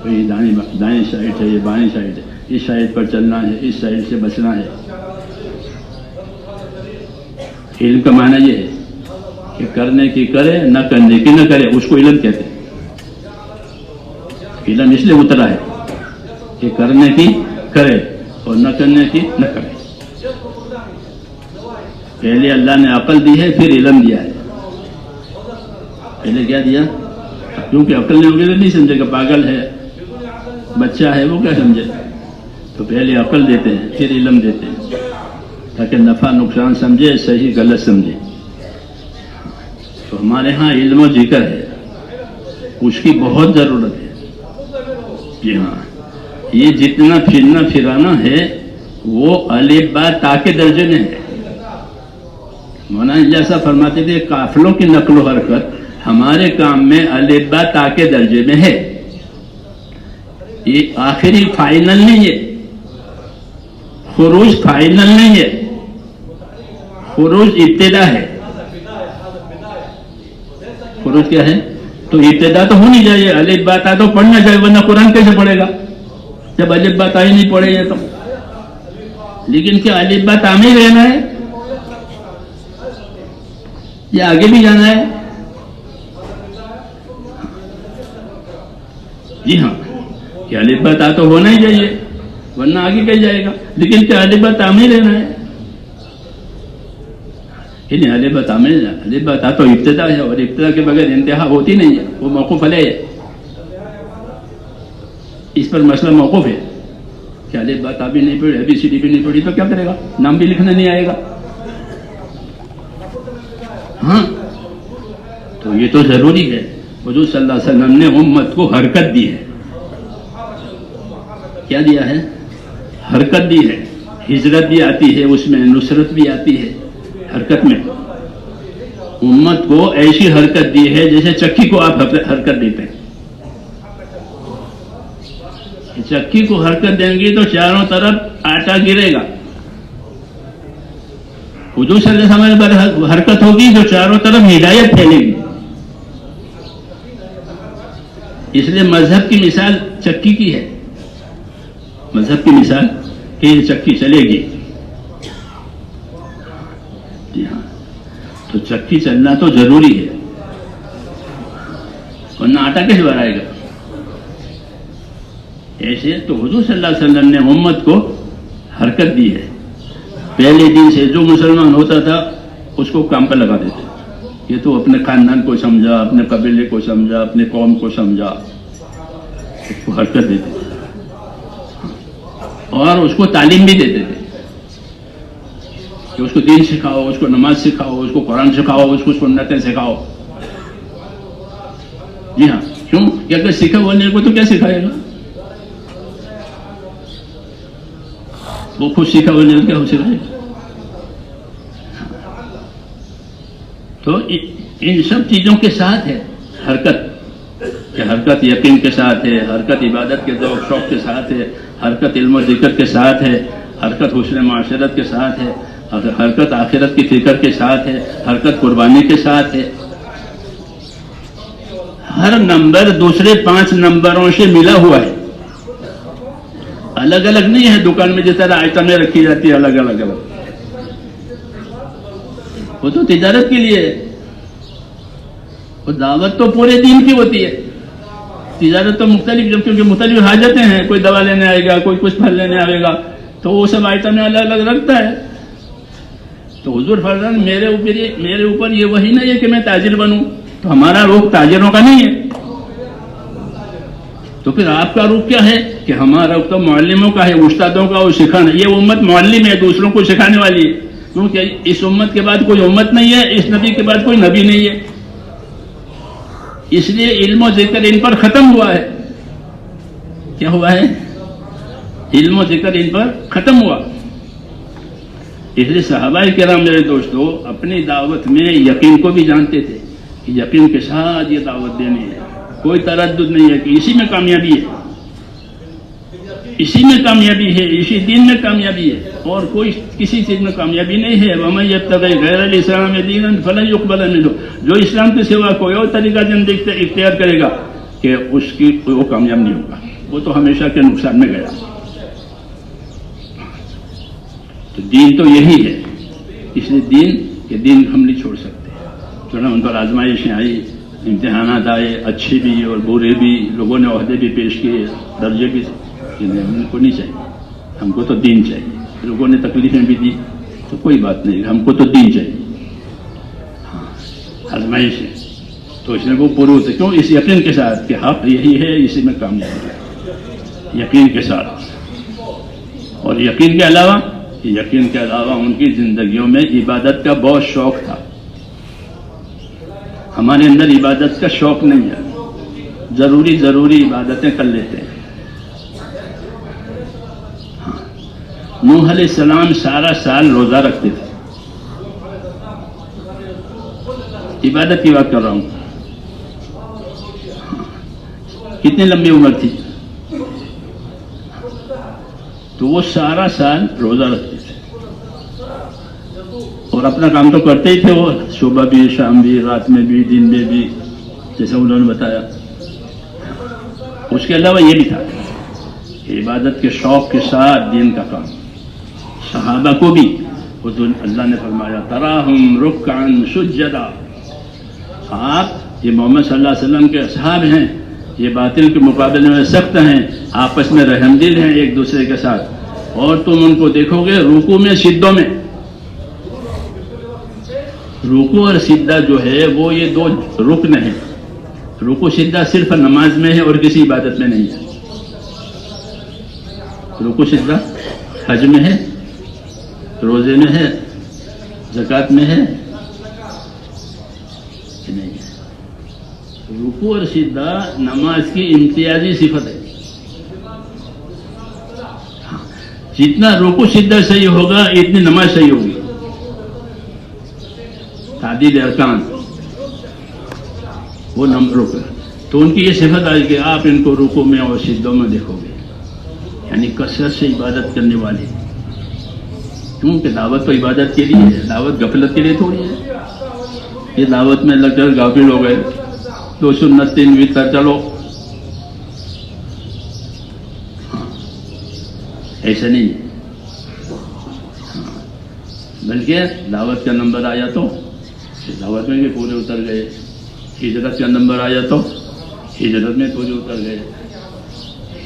یہ دائیں سائڈ ہے, یہ بائیں سائڈ ہے, اس سائڈ پر چلنا ہے, اس سائڈ سے بچنا ہے. علم کا معنی یہ ہے کہ کرنے کی کرے, نہ کرنے کی نہ کرے, اس کو علم کہتے ہیں. علم اس لیے اترا ہے کہ کرنے کی کرے اور نہ کرنے کی نہ کرے. پہلے اللہ نے عقل دی ہے, پھر علم دیا ہے. پہلے کیا دیا؟ کیونکہ عقل نہیں ہوگی تو نہیں سمجھے گا. پاگل ہے, بچہ ہے, وہ کیا سمجھے. تو پہلے عقل دیتے ہیں, پھر علم دیتے ہیں, تاکہ نفع نقصان سمجھے, صحیح غلط سمجھے. تو ہمارے ہاں علم و ذکر ہے, اس کی بہت ضرورت ہے. جی ہاں, یہ جتنا پھرنا پھرانا ہے وہ الف با تا کے درجے میں ہے. مولانا جیسا فرماتے تھے قافلوں کی نقل و حرکت ہمارے کام میں الف با تا کے درجے میں ہے. یہ آخری فائنل نہیں ہے. خروج فائنل نہیں ہے, خروج ابتدا ہے. خروج کیا ہے؟ تو ابتدا تو ہونی چاہیے. الف با تا تو پڑھنا چاہیے, ورنہ قرآن کیسے پڑھے گا جب الف با تا ہی نہیں پڑھے گا تو. لیکن کیا الف با تا میں ہی رہنا ہے یا آگے بھی جانا ہے؟ جی ہاں, کیا الف با تا تو ہونا ہی چاہیے, ورنہ آگے کہیں جائے گا. لیکن کیا الف با تا میں رہنا ہے؟ نہیں, الف با تا میں. الف با تا تو ابتدا ہے, اور ابتدا کے بغیر انتہا ہوتی نہیں ہے. وہ موقوف علیہ ہے. اس پر مسئلہ موقوف ہے کہ الف با تا بھی نہیں پڑھی, ابھی سی ڈی بھی نہیں پڑھی, تو کیا کرے گا؟ نام بھی لکھنا نہیں آئے گا. ہاں, تو یہ تو ضروری ہے. حضور صلی اللہ علیہ وسلم نے امت کو حرکت دی ہے. کیا دیا ہے؟ حرکت دی ہے. ہجرت بھی آتی ہے, اس میں نصرت بھی آتی ہے. حرکت میں امت کو ایسی حرکت دی ہے جیسے چکی کو آپ حرکت دیتے ہیں. چکی کو حرکت دیں گے تو چاروں طرف آٹا گرے گا. حضور صلی اللہ علیہ وسلم پر حرکت ہوگی تو چاروں طرف ہدایت پھیلے گی. اس لیے مذہب کی مثال چکی کی ہے. مذہب کی مثال کہ یہ چکی چلے گی. جی ہاں, تو چکی چلنا تو ضروری ہے, ورنہ آٹا کیسے بھرائے گا؟ ایسے تو حضور صلی اللہ علیہ وسلم نے امت کو حرکت دی ہے. پہلے دن سے جو مسلمان ہوتا تھا اس کو کام پر لگا دیتے. یہ تو اپنے خاندان کو سمجھا, اپنے قبیلے کو سمجھا, اپنے قوم کو سمجھا, اس کو حرکت دیتے تھے. اور اس کو تعلیم بھی دیتے تھے کہ اس کو دین سکھاؤ, اس کو نماز سکھاؤ, اس کو قرآن سکھاؤ, اس کو سنتیں سکھاؤ. جی ہاں, کیوں کہ اگر سکھا ہونے کو تو کیا سکھائے گا؟ وہ خود سیکھا ہونے کو کیا ہو سکھائے گا؟ تو ان سب چیزوں کے ساتھ ہے حرکت. کہ حرکت یقین کے ساتھ ہے, حرکت عبادت کے ذوق شوق کے ساتھ ہے, حرکت علم و ذکر کے ساتھ ہے, حرکت حسن معاشرت کے ساتھ ہے, حرکت آخرت کی فکر کے ساتھ ہے, حرکت قربانی کے ساتھ ہے. ہر نمبر دوسرے 5 نمبروں سے ملا ہوا ہے، الگ الگ نہیں ہے دکان میں جس طرح آئٹمیں رکھی جاتی ہے الگ الگ وہ تو تجارت کے لیے ہے، وہ دعوت تو پورے دین کی ہوتی ہے، تجارت تو مختلف، کیونکہ مختلف حاجتیں ہیں، کوئی دوا لینے آئے گا، کوئی کچھ پھل لینے آئے گا، تو وہ سب آئٹمیں الگ الگ رکھتا ہے۔ تو حضور فرمان میرے اوپر یہ وہی نہیں ہے کہ میں تاجر بنوں، تو ہمارا روح تاجروں کا نہیں ہے، تو پھر آپ کا روح کیا ہے کہ ہمارا روح تو معلموں کا ہے، استادوں کا، وہ سکھانا، یہ امت معلم ہے، دوسروں کو سکھانے والی ہے، کیونکہ اس امت کے بعد کوئی امت نہیں ہے، اس نبی کے بعد کوئی نبی نہیں ہے، اس لیے علم و ذکر ان پر ختم ہوا ہے۔ کیا ہوا ہے؟ علم و ذکر ان پر ختم ہوا۔ اس لیے صحابہ کرام میرے دوستو اپنی دعوت میں یقین کو بھی جانتے تھے کہ یقین کے ساتھ یہ دعوت دینی ہے، کوئی تردد نہیں ہے کہ اسی میں کامیابی ہے، اسی میں کامیابی ہے، اسی دین میں کامیابی ہے، اور کوئی کسی چیز میں کامیابی نہیں ہے۔ وَمَن يَبْتَغِ غَيْرَ الْإِسْلَامِ دِينًا فَلَن يُقْبَلَ مِنْهُ، جو اسلام کے سوا کوئی اور طریقہ زندگی اختیار کرے گا کہ وہ کامیاب نہیں ہوگا، وہ تو ہمیشہ کے نقصان میں گیا۔ تو دین تو یہی ہے، اس لیے دین ہم نہیں چھوڑ سکتے۔ چنانچہ ان پر آزمائشیں آئی، امتحانات آئے، اچھے بھی اور برے بھی، لوگوں نے عہدے بھی پیش کیے، درجے بھی، ہم کو نہیں چاہیے، ہم کو تو دین چاہیے۔ لوگوں نے تکلیفیں بھی دی تو کوئی بات نہیں، ہم کو تو دین چاہیے۔ ہاں آزمائش ہے تو اس نے وہ پورے ہوتے، کیوں؟ اس یقین کے ساتھ کہ حق یہی ہے، اسی میں کامیابی ہے، یقین کے ساتھ۔ اور یقین کے علاوہ ان کی زندگیوں میں عبادت کا بہت شوق تھا۔ ہمارے اندر عبادت کا شوق نہیں ہے، ضروری عبادتیں کر لیتے ہیں۔ ہاں نوح علیہ السلام سارا سال روزہ رکھتے تھے، عبادت کی بات کر رہا ہوں۔ کتنی لمبی عمر تھی، تو وہ سارا سال روزہ رکھتے تھے، اور اپنا کام تو کرتے ہی تھے، وہ صبح بھی، شام بھی، رات میں بھی، دن میں بھی، جیسا انہوں نے بتایا۔ اس کے علاوہ یہ بھی تھا کہ عبادت کے شوق کے ساتھ دین کا کام۔ صحابہ کو بھی اللہ نے فرمایا تراہم رکعا سجدا، آپ یہ محمد صلی اللہ علیہ وسلم کے اصحاب ہیں، یہ باطل کے مقابلے میں سخت ہیں، آپس میں رحم دل ہیں ایک دوسرے کے ساتھ، اور تم ان کو دیکھو گے رکوع میں، سجدوں میں۔ رکوع اور سجدہ جو ہے وہ یہ 2 رکن ہیں۔ رکوع سجدہ صرف نماز میں ہے اور کسی عبادت میں نہیں ہے۔ رکوع سجدہ حج میں ہے، روزے میں ہے، زکوٰۃ میں ہے کہ نہیں ہے؟ رکوع اور سجدہ نماز کی امتیازی صفت ہے۔ جتنا رکوع سجدہ صحیح ہوگا اتنی نماز صحیح ہوگی۔ تعدیل ارکان وہ نمبر رکن، تو ان کی یہ صفت آئی کہ آپ ان کو رکوع میں اور سجدوں میں دیکھو گے، یعنی کثرت سے عبادت کرنے والے۔ کیونکہ دعوت تو عبادت کے لیے ہے، دعوت غفلت کے لیے تھوڑی ہے۔ یہ دعوت میں لگ کر غافل ہو گئے، 2 سنت 3 وتر چلو، ہاں ایسا نہیں ہے۔ بلکہ دعوت کا نمبر آیا تو دعوت میں بھی پورے اتر گئے، ہجرت کا نمبر آیا تو ہجرت میں پورے اتر گئے۔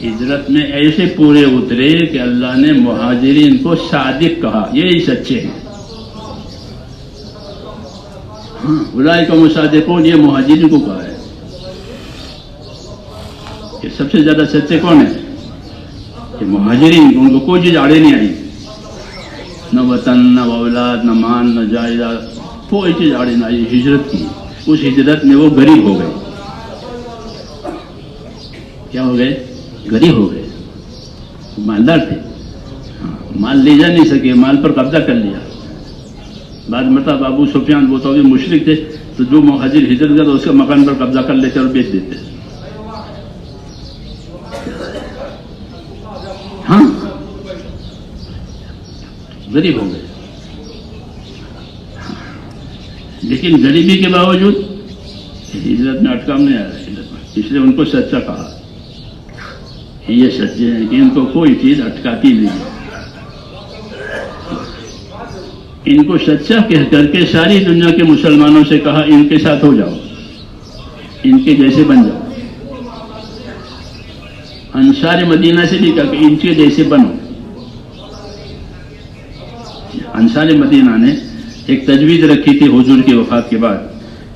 ہجرت میں ایسے پورے اترے کہ اللہ نے مہاجرین کو صادق کہا، یہی سچے ہیں۔ ہاں اولئک هم الصادقون، یہ مہاجرین کو کہا ہے کہ سب سے زیادہ سچے کون ہیں؟ کہ مہاجرین، ان کو کوئی چیز آڑے نہیں آئی، نہ وطن، نہ اولاد، نہ مان، نہ جائیداد، کوئی چیز آڑے نہ آئی۔ ہجرت کی، اس ہجرت میں وہ غریب ہو گئے۔ کیا ہو گئے؟ غریب ہو گئے۔ مالدار تھے، مال لے جا نہیں سکے، مال پر قبضہ کر لیا۔ بعد مطلب ابو سفیان وہ تو بھی مشرک تھے، تو جو مہاجر ہجرت کرتا اس کے مکان پر قبضہ کر لیتے اور بیچ دیتے۔ ہاں غریب ہو گئے، لیکن غریبی کے باوجود ہجرت میں اٹکام نہیں آ رہا۔ اس لیے ان کو سچا کہا. یہ سچے ہیں کہ ان کو کوئی چیز اٹکاتی نہیں ہے. ان کو سچا کہہ کر کے ساری دنیا کے مسلمانوں سے کہا ان کے ساتھ ہو جاؤ، ان کے جیسے بن جاؤ. انصار مدینہ سے بھی کہا کہ ان کے جیسے بنو. انصار مدینہ نے ایک تجویز رکھی تھی حضور کی وفات کے بعد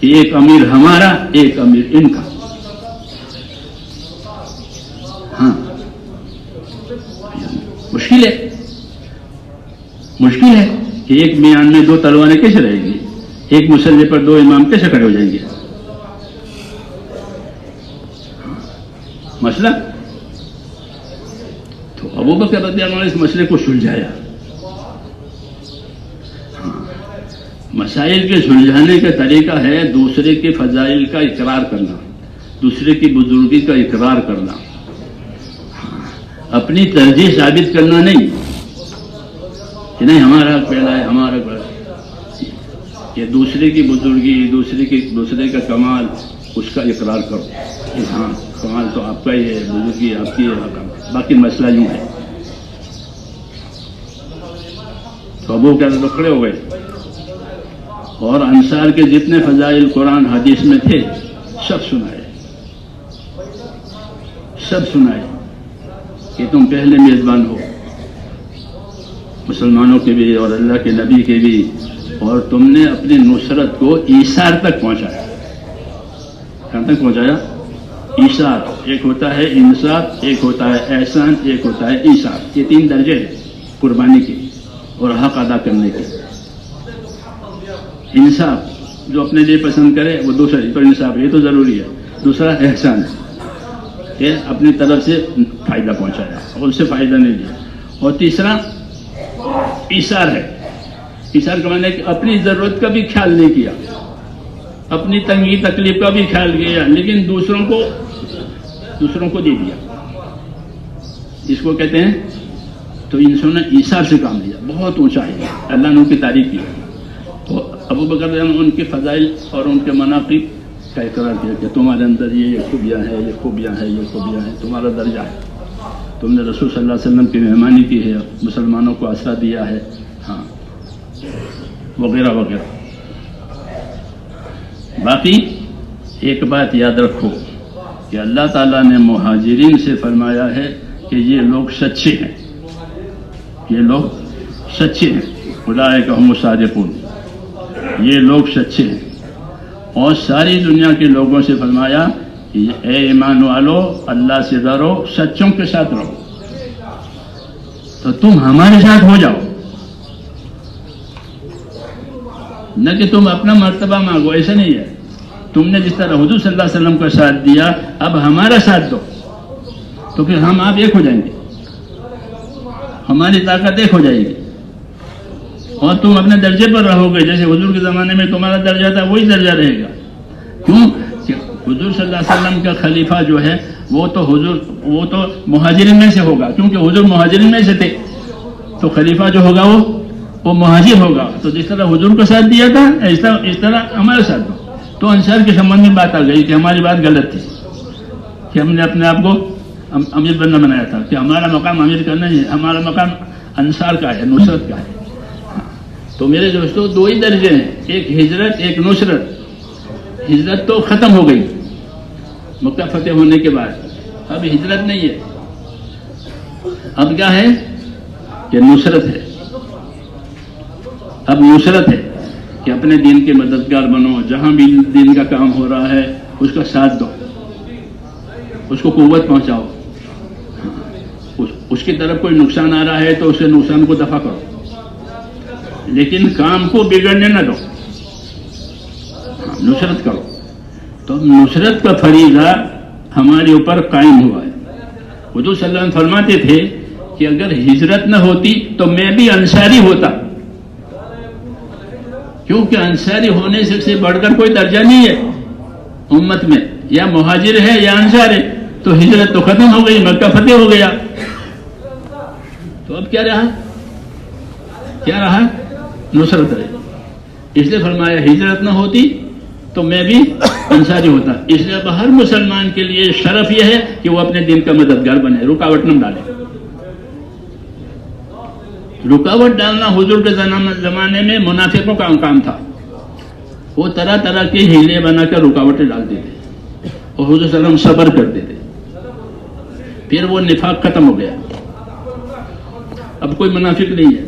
کہ ایک امیر ہمارا، ایک امیر ان کا. ہاں مشکل ہے، مشکل ہے کہ ایک میان میں دو تلواریں کیسے رہیں گی؟ ایک مسلح پر دو امام کیسے کھڑے ہو جائیں گے؟ مسئلہ تو ابو بکر رضی اللہ عنہ نے اس مسئلے کو سلجھایا. مسائل کے سلجھانے کا طریقہ ہے دوسرے کے فضائل کا اقرار کرنا، دوسرے کی بزرگی کا اقرار کرنا، اپنی ترجیح ثابت کرنا نہیں کہ نہیں ہمارا پہلا ہے، ہمارا پہلا. یہ دوسرے کی بزرگی، دوسرے کا کمال، اس کا اقرار کرو کہ ہاں کمال تو آپ کا ہی ہے، بزرگی آپ کی ہے، باقی مسئلہ یوں ہے. تو ابو کیا کھڑے ہو گئے اور انصار کے جتنے فضائل قرآن حدیث میں تھے سب سنائے کہ تم پہلے میزبان ہو مسلمانوں کے بھی اور اللہ کے نبی کے بھی، اور تم نے اپنی نصرت کو ایثار تک پہنچایا. کہاں تک پہنچایا؟ ایثار. ایک ہوتا ہے انصاف، ایک ہوتا ہے احسان، ایک ہوتا ہے ایثار. یہ تین درجے ہیں قربانی کے اور حق ادا کرنے کے. انصاف جو اپنے لیے پسند کرے وہ دوسرا، تو انصاف یہ تو ضروری ہے. دوسرا احسان کہ اپنی طرف سے فائدہ پہنچایا اور اس سے فائدہ نہیں لیا. اور تیسرا ایثار ہے. ایثار کا معنی ہے کہ اپنی ضرورت کا بھی خیال نہیں کیا، اپنی تنگی تکلیف کا بھی خیال کیا، لیکن دوسروں کو دے دیا. اس کو کہتے ہیں. تو انسانوں نے ایثار سے کام لیا، بہت اونچا ہے. اللہ نے ان کی تعریف کی. تو ابو بکر رضی اللہ عنہ ان کے فضائل اور ان کے مناقب کا اقرار کیا کہ تمہارے اندر یہ خوبیاں ہیں، یہ خوبیاں ہیں، یہ خوبیاں ہیں، تمہارا درجہ ہے، تم نے رسول صلی اللہ علیہ وسلم کی مہمانی کی ہے، مسلمانوں کو آسرا دیا ہے، ہاں وغیرہ وغیرہ. باقی ایک بات یاد رکھو کہ اللہ تعالیٰ نے مہاجرین سے فرمایا ہے کہ یہ لوگ سچے ہیں، یہ لوگ سچے ہیں. اولئک هم الصادقون، یہ لوگ سچے ہیں. اور ساری دنیا کے لوگوں سے فرمایا کہ اے ایمان والو اللہ سے ڈرو، سچوں کے ساتھ رہو. تو تم ہمارے ساتھ ہو جاؤ، نہ کہ تم اپنا مرتبہ مانگو. ایسا نہیں ہے. تم نے جس طرح حضور صلی اللہ علیہ وسلم کا ساتھ دیا، اب ہمارا ساتھ دو تو پھر ہم آپ ایک ہو جائیں گے، ہماری طاقت ایک ہو جائے گی. اور تم اپنے درجے پر رہو گے، جیسے حضور کے زمانے میں تمہارا درجہ تھا وہی درجہ رہے گا. کیوں کہ حضور صلی اللہ علیہ وسلم کا خلیفہ جو ہے وہ تو مہاجرین میں سے ہوگا، کیونکہ حضور مہاجرین میں سے تھے. تو خلیفہ جو ہوگا وہ مہاجر ہوگا. تو جس طرح حضور کا ساتھ دیا تھا اس طرح ہمارے ساتھ دو. تو انصار کے سبند میں بات آ گئی کہ ہماری بات غلط تھی کہ ہم نے اپنے آپ کو امیر بننا بنایا تھا، کہ ہمارا مقام امیر کا نہیں ہے، ہمارا مقام انصار کا ہے، نصرت کا ہے. تو میرے دوستو دو ہی درجے ہیں، ایک ہجرت، ایک نصرت. ہجرت تو ختم ہو گئی مکہ فتح ہونے کے بعد، اب ہجرت نہیں ہے. اب کیا ہے کہ نصرت ہے. اب نصرت ہے کہ اپنے دین کے مددگار بنو، جہاں بھی دین کا کام ہو رہا ہے اس کا ساتھ دو، اس کو قوت پہنچاؤ. اس کی طرف کوئی نقصان آ رہا ہے تو اسے نقصان کو دفع کرو، لیکن کام کو بگڑنے نہ دو، نصرت کرو. تو نصرت کا فریضہ ہمارے اوپر قائم ہوا ہے. حضور صلی اللہ علیہ وسلم فرماتے تھے کہ اگر ہجرت نہ ہوتی تو میں بھی انصاری ہوتا، کیونکہ انصاری ہونے سے بڑھ کر کوئی درجہ نہیں ہے امت میں، یا مہاجر ہے یا انصار ہے. تو ہجرت تو ختم ہو گئی، مکہ فتح ہو گیا. تو اب کیا رہا نصرت رہی. اس لیے فرمایا ہجرت نہ ہوتی تو میں بھی انصاری ہوتا. اس لیے اب ہر مسلمان کے لیے شرف یہ ہے کہ وہ اپنے دین کا مددگار بنے، رکاوٹ نہ ڈالے. رکاوٹ ڈالنا حضور کے زمانے میں منافقوں کا کام تھا. وہ طرح طرح کے ہیلے بنا کر رکاوٹیں ڈالتے تھے اور حضور صلی اللہ علیہ وسلم صبر کرتے تھے. پھر وہ نفاق ختم ہو گیا. اب کوئی منافق نہیں ہے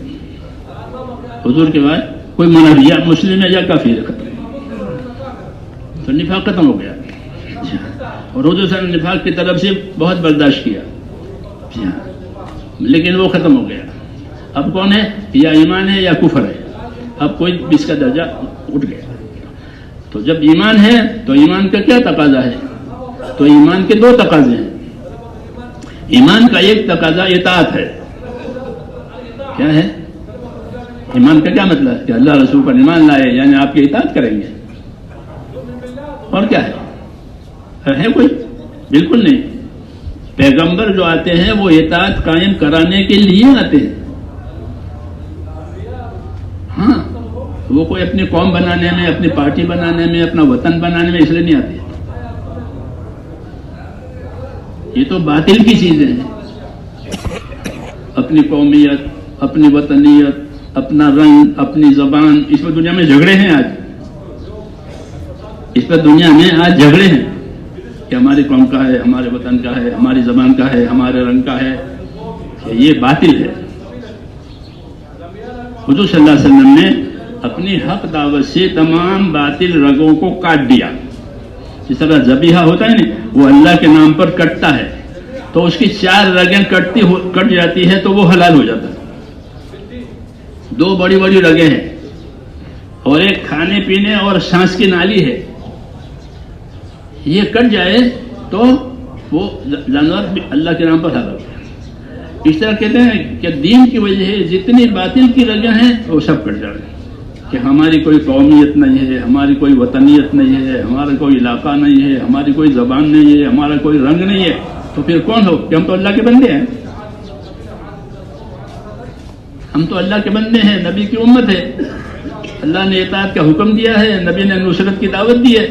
حضور کے بعد. کوئی منافق یا مسلم ہے یا کافر ہے، ختم. تو نفاق ختم ہو گیا. اور حضور صلی اللہ علیہ وسلم نفاق کی طرف سے بہت برداشت کیا، لیکن وہ ختم ہو گیا. اب کون ہے؟ یا ایمان ہے یا کفر ہے. اب کوئی اس کا درجہ اٹھ گیا. تو جب ایمان ہے تو ایمان کا کیا تقاضا ہے؟ تو ایمان کے دو تقاضے ہیں. ایمان کا ایک تقاضا اطاعت ہے. کیا ہے ایمان کا؟ کیا مطلب ہے کہ اللہ رسول پر ایمان لائے یعنی آپ کی اطاعت کریں گے. اور کیا ہے کوئی؟ بالکل نہیں. پیغمبر جو آتے ہیں وہ اطاعت قائم کرانے کے لیے آتے ہیں. ہاں، وہ کوئی اپنی قوم بنانے میں، اپنی پارٹی بنانے میں، اپنا وطن بنانے میں اس لیے نہیں آتے. یہ تو باطل کی چیزیں ہیں. اپنی قومیت، اپنی وطنیت، اپنا رنگ، اپنی زبان، اس پر دنیا میں جھگڑے ہیں آج. اس پر دنیا میں آج جھگڑے ہیں کہ ہماری قوم کا ہے، ہمارے وطن کا ہے، ہماری زبان کا ہے، ہمارے رنگ کا ہے. یہ باطل ہے. حضور صلی اللہ علیہ وسلم نے اپنی حق دعوت سے تمام باطل رگوں کو کاٹ دیا. جس طرح ذبیحہ ہوتا ہے نا، وہ اللہ کے نام پر کٹتا ہے تو اس کی 4 رگیں کٹ جاتی ہے تو وہ حلال ہو جاتا ہے. 2 بڑی بڑی رگیں ہیں اور ایک کھانے پینے اور سانس کی نالی ہے. یہ کٹ جائے تو وہ جانور بھی اللہ کے نام پر حلال ہو جائے. اس طرح کہتے ہیں کہ دین کی وجہ سے جتنی باطل کی رگیں ہیں وہ سب کٹ جائیں. کہ ہماری کوئی قومیت نہیں ہے، ہماری کوئی وطنیت نہیں ہے، ہمارا کوئی علاقہ نہیں ہے، ہماری کوئی زبان نہیں ہے، ہمارا کوئی رنگ نہیں ہے. تو پھر کون ہو؟ کہ ہم تو اللہ کے بندے ہیں. ہم تو اللہ کے بندے ہیں، نبی کی امت ہے. اللہ نے اطاعت کا حکم دیا ہے، نبی نے نصرت کی دعوت دی ہے.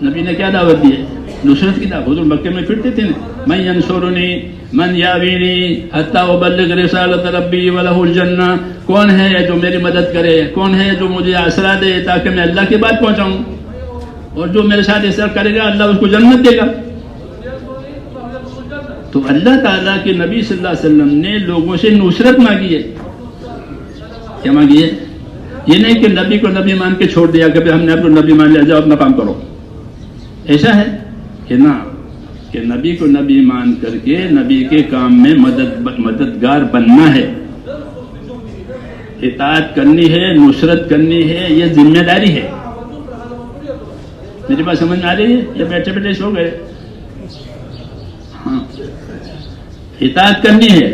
نبی نے کیا دعوت دی ہے؟ نصرت کی دعوت. حضور مکے میں پھرتے تھے نا، من ینصرنی من یاوینی حتی ابلغ رسالت ربی ولہ الجنہ. کون ہے جو میری مدد کرے؟ کون ہے جو مجھے آسرا دے تاکہ میں اللہ کی بات پہنچاؤں؟ اور جو میرے ساتھ ایسا کرے گا اللہ اس کو جنت دے گا. تو اللہ تعالیٰ کے نبی صلی اللہ علیہ وسلم نے لوگوں سے نصرت مانگی ہے. کیا مانگی ہے؟ یہ نہیں کہ نبی کو نبی مان کے چھوڑ دیا کہ ہم نے آپ کو نبی مان لیا، جاؤ اپنا کام کرو. ایسا ہے کہ نہ، کہ نبی کو نبی مان کر کے نبی کے کام میں مددگار بننا ہے، اطاعت کرنی ہے، نصرت کرنی ہے. یہ ذمہ داری ہے. میری بات سمجھ میں آ رہی ہے یا بیٹھے بیٹھے سو گئے؟ ہاں، اطاعت کرنی ہے.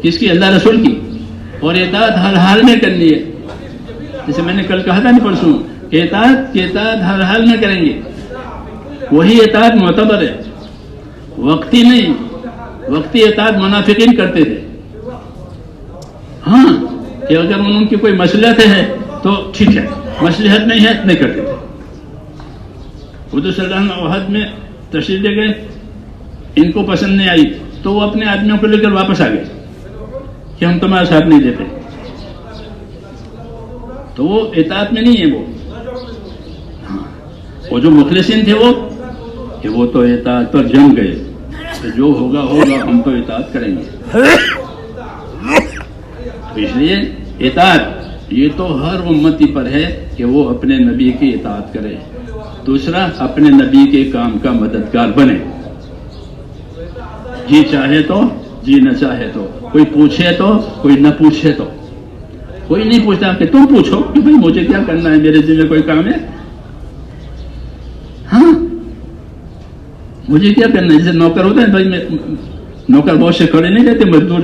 کس کی؟ اللہ رسول کی. اور اطاعت ہر حال میں کرنی ہے. جیسے میں نے کل کہا تھا نہیں پرسوں، اطاعت ہر حال میں کریں گے. وہی اطاعت معتبر ہے، وقتی نہیں. وقتی اطاعت منافقین کرتے تھے. ہاں، کہ اگر ان کی کوئی مصلحت ہے تو ٹھیک ہے، مصلحت نہیں ہے نہیں کرتے تھے. حضور صلی اللہ علیہ وسلم عہد میں تشریف لے گئے، ان کو پسند نہیں آئی تو وہ اپنے آدمیوں کو لے کر واپس آ گئے کہ ہم تمہارا ساتھ نہیں دیتے. تو وہ اطاعت میں نہیں ہے. وہ جو مخلصین تھے وہ تو اطاعت پر جم گئے کہ جو ہوگا ہم تو اطاعت کریں گے. تو اس لیے اطاعت یہ تو ہر امتی پر ہے کہ وہ اپنے نبی کی اطاعت کرے. دوسرا، اپنے نبی کے کام کا مددگار بنے. جی چاہے تو، جی نہ چاہے تو، کوئی پوچھے تو، کوئی نہ پوچھے تو. کوئی نہیں پوچھتا کہ تم پوچھو کہ بھائی مجھے کیا کرنا ہے، میرے ذمہ کوئی کام ہے؟ ہاں، مجھے کیا کرنا ہے؟ جیسے نوکر ہوتا ہے بھائی، میں نوکر بہت سے کھڑے نہیں رہتے، مزدور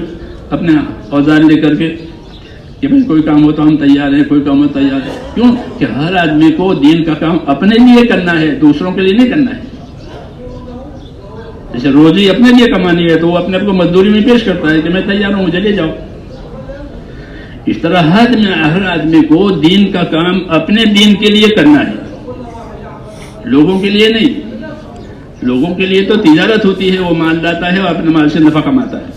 اپنے اوزار لے کر کے کہ بھائی کوئی کام ہو تو ہم تیار ہیں، کوئی کام ہو تیار ہے. کیوں کہ ہر آدمی کو دین کا کام اپنے لیے کرنا ہے، دوسروں کے لیے نہیں کرنا ہے. جیسے روزی اپنے لیے کمانی ہے تو وہ اپنے آپ کو مزدوری میں پیش کرتا ہے کہ میں تیار ہوں، مجھے لے جاؤ. اس طرح ہر آدمی کو دین کا کام اپنے دین کے لیے کرنا ہے، لوگوں کے لیے نہیں۔ لوگوں کے لیے تو تجارت ہوتی ہے، وہ مال لاتا ہے اور اپنے مال سے نفع کماتا ہے۔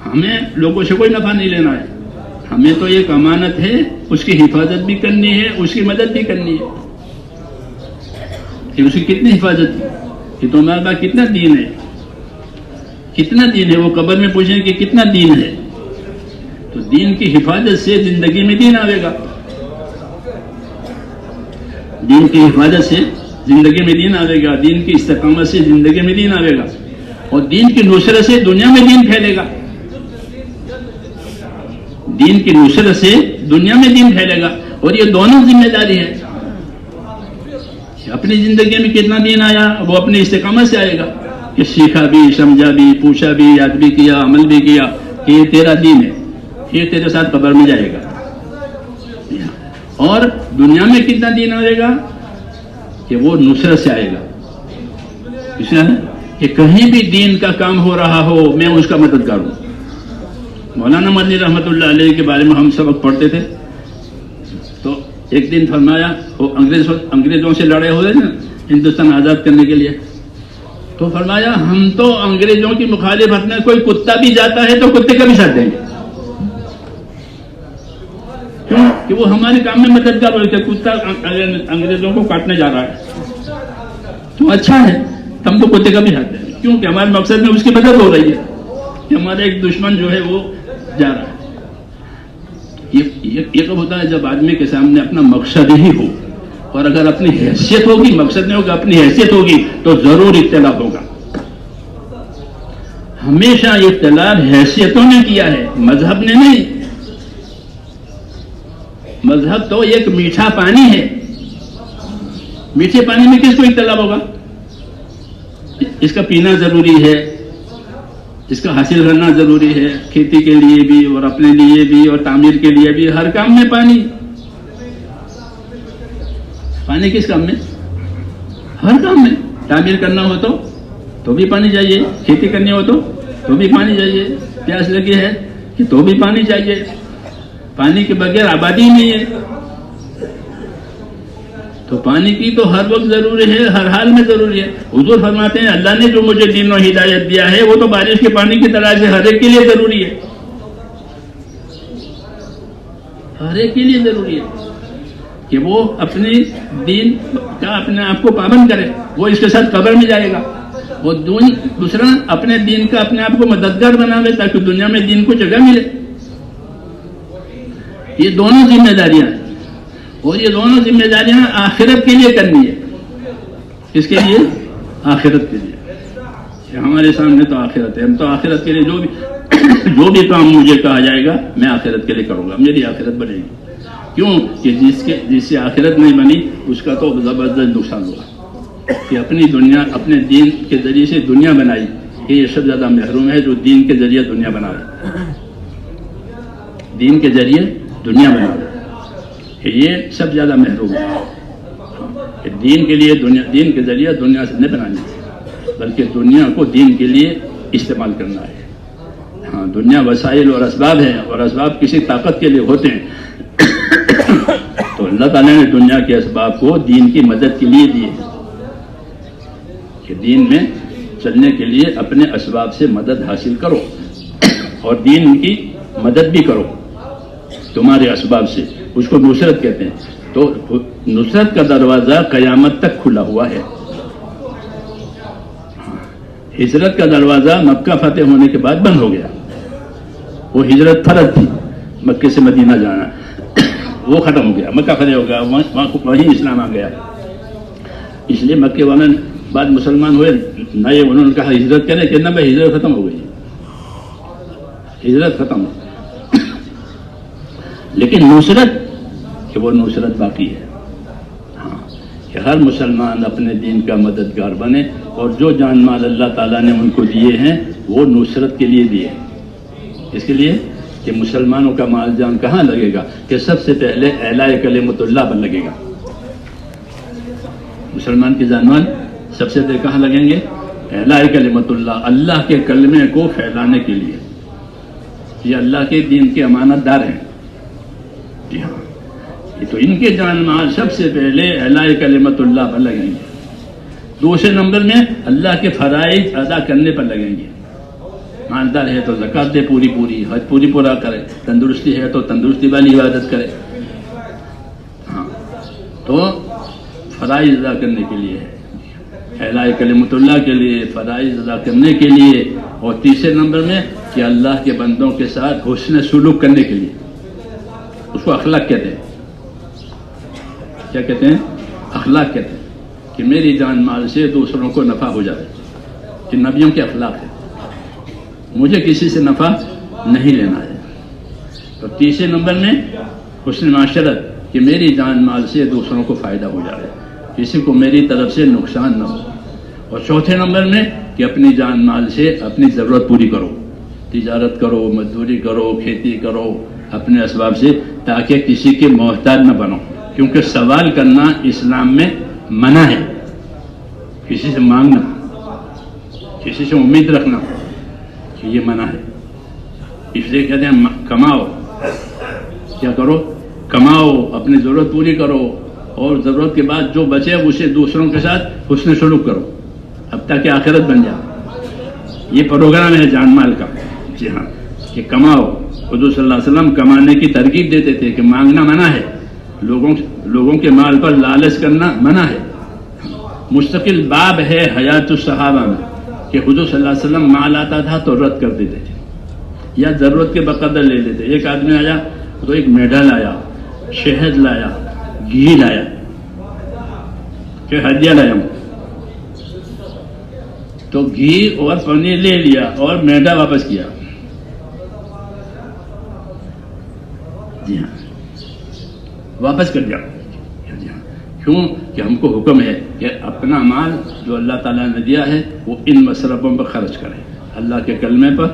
ہمیں لوگوں سے کوئی نفع نہیں لینا ہے، ہمیں تو ایک امانت ہے، اس کی حفاظت بھی کرنی ہے، اس کی مدد بھی کرنی ہے کہ اس کی کتنی حفاظت ہے، کہ تمہارے پاس کتنا دین ہے، کتنا دین ہے۔ وہ قبر میں پوچھیں کہ کتنا دین ہے، تو دین کی حفاظت سے زندگی میں دین آئے گا، دین کی حفاظت سے زندگی میں دین آئے گا، دین کی استقامت سے زندگی میں دین آئے گا، اور دین کی نصرت سے دنیا میں دین پھیلے گا، دین کی نصرت سے دنیا میں دین پھیلے گا۔ اور یہ دونوں ذمہ داری ہے، اپنی زندگی میں کتنا دین آیا وہ اپنی استقامت سے آئے گا، کہ سیکھا بھی، سمجھا بھی، پوچھا بھی، یاد بھی کیا، عمل بھی کیا کہ یہ تیرا دین ہے، یہ تیرے ساتھ قبر میں جائے گا۔ اور دنیا میں کتنا دین آئے گا کہ وہ نصرت سے آئے گا، اس لیے کہ کہیں بھی دین کا کام ہو رہا ہو میں اس کا مددگار ہوں۔ مولانا مدنی رحمۃ اللہ علیہ کے بارے میں ہم سبق پڑھتے تھے، تو ایک دن فرمایا، وہ انگریزوں سے لڑے ہوئے نا ہندوستان آزاد کرنے کے لیے، تو فرمایا ہم تو انگریزوں کی مخالفت میں کوئی کتا بھی جاتا ہے تو کتے کا بھی ساتھ دیں گے، کیوں کہ وہ ہمارے کام میں مددگار ہوئے تھے، کتا انگریزوں کو کاٹنے جا رہا ہے تو اچھا ہے، ہم تو کتے کا بھی ساتھ دیں گے، کیونکہ ہمارے مقصد میں اس کی مدد ہو رہی ہے کہ ہمارا ایک دشمن جو ہے وہ جا رہا ہے۔ یہ کب ہوتا ہے؟ جب آدمی کے سامنے اپنا مقصد ہی ہو، اور اگر اپنی حیثیت ہوگی، مقصد نہیں ہوگا، اپنی حیثیت ہوگی تو ضرور اختلاف ہوگا۔ ہمیشہ اختلاف حیثیتوں نے کیا ہے، مذہب نے نہیں۔ مذہب تو ایک میٹھا پانی ہے، میٹھے پانی میں کس کو اختلاف ہوگا؟ اس کا پینا ضروری ہے، اس کا حاصل کرنا ضروری ہے، کھیتی کے لیے بھی اور اپنے لیے بھی اور تعمیر کے لیے بھی، ہر کام میں پانی۔ پانی کس کام میں؟ ہر کام میں۔ تعمیر کرنا ہو تو بھی پانی چاہیے، کھیتی کرنی ہو تو بھی پانی چاہیے، پیاس لگی ہے کہ تو بھی پانی چاہیے، پانی کے بغیر آبادی نہیں ہے۔ تو پانی کی تو ہر وقت ضروری ہے، ہر حال میں ضروری ہے۔ حضور فرماتے ہیں اللہ نے جو مجھے دین و ہدایت دیا ہے وہ تو بارش کے پانی کی طرح سے ہر ایک کے لیے ضروری ہے، ہر ایک کے لیے ضروری ہے کہ وہ اپنے دین کا اپنے آپ کو پابند کرے، وہ اس کے ساتھ قبر میں جائے گا۔ وہ دوسرا اپنے دین کا اپنے آپ کو مددگار بناوے تاکہ دنیا میں دین کو جگہ ملے۔ یہ دونوں ذمہ داریاں ہیں، اور یہ دونوں ذمہ داریاں آخرت کے لیے کرنی ہے۔ کس کے لیے؟ آخرت کے لیے۔ ہمارے سامنے تو آخرت ہے، ہم تو آخرت کے لیے جو بھی کام مجھے کہا جائے گا میں آخرت کے لیے کروں گا، میری آخرت بنے گی۔ کیوں کہ جس سے آخرت نہیں بنی اس کا تو زبردست نقصان ہوا، کہ اپنی دنیا اپنے دین کے ذریعے سے دنیا بنائی، کہ یہ سب زیادہ محروم ہے جو دین کے ذریعے دنیا بنا رہا ہے، دین کے ذریعے دنیا بنا رہا ہے، کہ یہ سب زیادہ محروم ہے کہ دین کے لیے دین کے ذریعے دنیا سے نہیں بنانی، بلکہ دنیا کو دین کے لیے استعمال کرنا ہے۔ ہاں، دنیا وسائل اور اسباب ہیں، اور اسباب کسی طاقت کے لیے ہوتے ہیں، تو اللہ تعالیٰ نے دنیا کے اسباب کو دین کی مدد کے لیے دیے، کہ دین میں چلنے کے لیے اپنے اسباب سے مدد حاصل کرو، اور دین کی مدد بھی کرو تمہارے اسباب سے، اس کو نصرت کہتے ہیں۔ تو نصرت کا دروازہ قیامت تک کھلا ہوا ہے۔ ہجرت کا دروازہ مکہ فتح ہونے کے بعد بند ہو گیا، وہ ہجرت فرض تھی، مکے سے مدینہ جانا، وہ ختم ہو گیا، مکہ فتح ہو گیا، وہیں اسلام آ گیا۔ اس لیے مکے والے بعد مسلمان ہوئے نئے، انہوں نے کہا ہجرت کریں، کہ نہ بھائی ہجرت ختم ہو گئی، ہجرت ختم ہو، لیکن نصرت کہ وہ نصرت باقی ہے۔ ہاں، کہ ہر مسلمان اپنے دین کا مددگار بنے، اور جو جان مال اللہ تعالیٰ نے ان کو دیے ہیں وہ نصرت کے لیے دیے۔ اس کے لیے کہ مسلمانوں کا مال جان کہاں لگے گا؟ کہ سب سے پہلے اعلاء کلمت اللہ پر لگے گا۔ مسلمان کے جان مال سب سے پہلے کہاں لگیں گے؟ اعلاء کلمت اللہ، اللہ کے کلمے کو پھیلانے کے لیے۔ یہ اللہ کے دین کے امانت دار ہیں. جی ہاں، یہ تو ان کے جان مال سب سے پہلے اعلاء کلمت اللہ پر لگیں گے. دوسرے نمبر میں اللہ کے فرائض ادا کرنے پر لگیں گے. مالدار ہے تو زکات دے پوری پوری، حج پوری پورا کرے، تندرستی ہے تو تندرستی والی عبادت کرے. ہاں، تو فرائض ادا کرنے کے لیے ہے، اعلاء کلمت اللہ کے لیے، فرائض ادا کرنے کے لیے. اور تیسرے نمبر میں کہ اللہ کے بندوں کے ساتھ حسن سلوک کرنے کے لیے. اس کو اخلاق کہتے ہیں. کیا کہتے ہیں؟ اخلاق کہتے ہیں. کہ میری جان مال سے دوسروں کو نفع ہو جائے، کہ نبیوں کے اخلاق ہے. مجھے کسی سے نفع نہیں لینا ہے. تو تیسرے نمبر میں حسن معاشرت، کہ میری جان مال سے دوسروں کو فائدہ ہو جائے، کسی کو میری طرف سے نقصان نہ ہو. اور چوتھے نمبر میں کہ اپنی جان مال سے اپنی ضرورت پوری کرو، تجارت کرو، مزدوری کرو، کھیتی کرو اپنے اسباب سے، تاکہ کسی کے محتاج نہ بنو. کیونکہ سوال کرنا اسلام میں منع ہے. کسی سے مانگنا، کسی سے امید رکھنا، یہ منع ہے. اس لیے کہتے ہیں کماؤ. کیا کرو؟ کماؤ، اپنی ضرورت پوری کرو، اور ضرورت کے بعد جو بچے اسے دوسروں کے ساتھ حسن سلوک کرو، اب تک کہ آخرت بن جائے. یہ پروگرام ہے جان مال کا. جی ہاں، کہ کماؤ. حضور صلی اللہ علیہ وسلم کمانے کی ترغیب دیتے تھے کہ مانگنا منع ہے، لوگوں کے مال پر لالچ کرنا منع ہے. مستقل باب ہے حیات الصحابہ میں کہ حضور صلی اللہ علیہ وسلم مال آتا تھا تو رد کر دیتے تھے یا ضرورت کے بقدر لے لیتے. ایک آدمی آیا تو ایک میڈا لایا، شہد لایا، گھی لایا، کہ ہدیہ لایا ہوں. تو گھی اور پنیر لے لیا اور میڈا واپس کیا. جی ہاں، واپس کر دیا. جی ہاں، کیوں؟ کہ ہم کو حکم ہے کہ اپنا مال جو اللہ تعالیٰ نے دیا ہے وہ ان مصرفوں پر خرچ کریں، اللہ کے کلمے پر،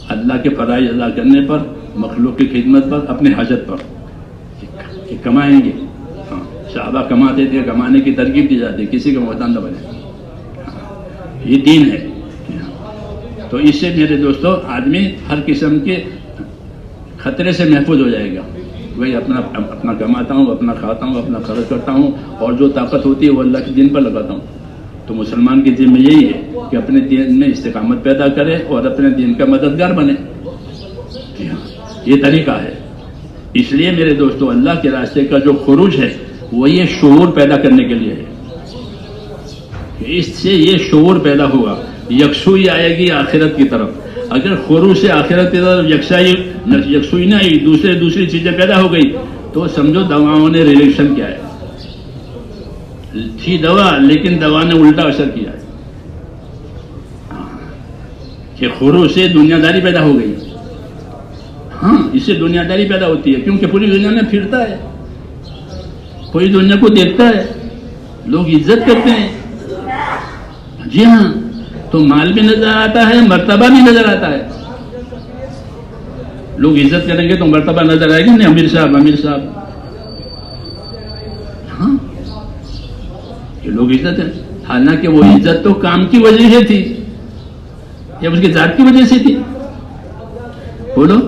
اللہ کے فرائض ادا کرنے پر، مخلوق کی خدمت پر، اپنے حاجت پر. کہ کمائیں گے. ہاں، صحابہ کماتے تھے، کمانے کی ترغیب دی جاتی، کسی کا محتاج نہ بنے. یہ دین ہے. تو اس سے میرے دوستو آدمی ہر قسم کے خطرے سے محفوظ ہو جائے گا. وہی اپنا کماتا ہوں، اپنا کھاتا ہوں، اپنا خرچ کرتا ہوں، اور جو طاقت ہوتی ہے وہ اللہ کے دین پر لگاتا ہوں. تو مسلمان کی ذمہ یہی ہے کہ اپنے دین میں استقامت پیدا کرے اور اپنے دین کا مددگار بنے. جی ہاں، یہ طریقہ ہے. اس لیے میرے دوستو اللہ کے راستے کا جو خروج ہے وہ یہ شعور پیدا کرنے کے لیے ہے. اس سے یہ شعور پیدا ہوگا، یکسوئی آئے گی آخرت کی طرف. اگر خروج سے آخرت کی طرف یکسوئی نہ آئی، دوسری چیزیں پیدا ہو گئی، تو سمجھو دواؤں نے ریلیشن کیا ہے. تھی دوا لیکن دوا نے الٹا اثر کیا ہے. کہ خروج سے دنیا داری پیدا ہو گئی. ہاں، اس سے دنیا داری پیدا ہوتی ہے، کیونکہ پوری دنیا میں پھرتا ہے، پوری دنیا کو دیکھتا ہے، لوگ عزت کرتے ہیں. جی ہاں، تو مال بھی نظر آتا ہے، مرتبہ بھی نظر آتا ہے. لوگ عزت کریں گے تو مرتبہ نظر آئے گا. نہیں، امیر صاحب. ہاں، کہ لوگ عزت ہے. حالانکہ وہ عزت تو کام کی وجہ سے تھی یا اس کی ذات کی وجہ سے تھی؟ بولو.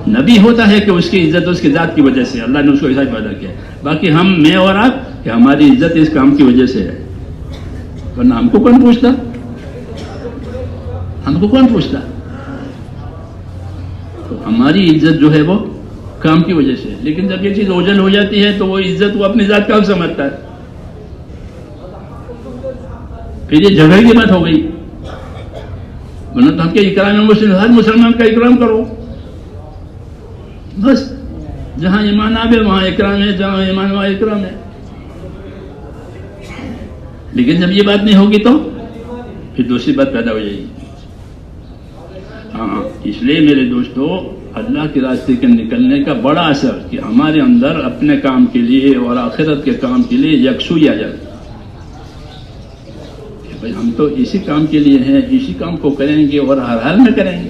نبی ہوتا ہے کہ اس کی عزت اس کی ذات کی وجہ سے اللہ نے اس کو ایسا پیدا کیا. باقی میں اور آپ کہ ہماری عزت اس کام کی وجہ سے ہے، ورنہ ہم کو کون پوچھتا؟ تو ہماری عزت جو ہے وہ کام کی وجہ سے. لیکن جب یہ چیز اوجھل ہو جاتی ہے تو وہ عزت وہ اپنی ذات کا سمجھتا ہے. پھر یہ جگہ کی بات ہو گئی. ورنہ تو ہم کے اکرام مسلم، ہر مسلمان کا اکرام کرو. بس جہاں ایمان آوے وہاں اکرام ہے، جہاں ایمان وہاں اکرام ہے. لیکن جب یہ بات نہیں ہوگی تو پھر دوسری بات پیدا ہو جائے گی. ہاں، اس لیے میرے دوستو اللہ کے راستے کے نکلنے کا بڑا اثر کہ ہمارے اندر اپنے کام کے لیے اور آخرت کے کام کے لیے یکسوئی آ جائے. بھائی ہم تو اسی کام کے لیے ہیں، اسی کام کو کریں گے اور ہر حال میں کریں گے.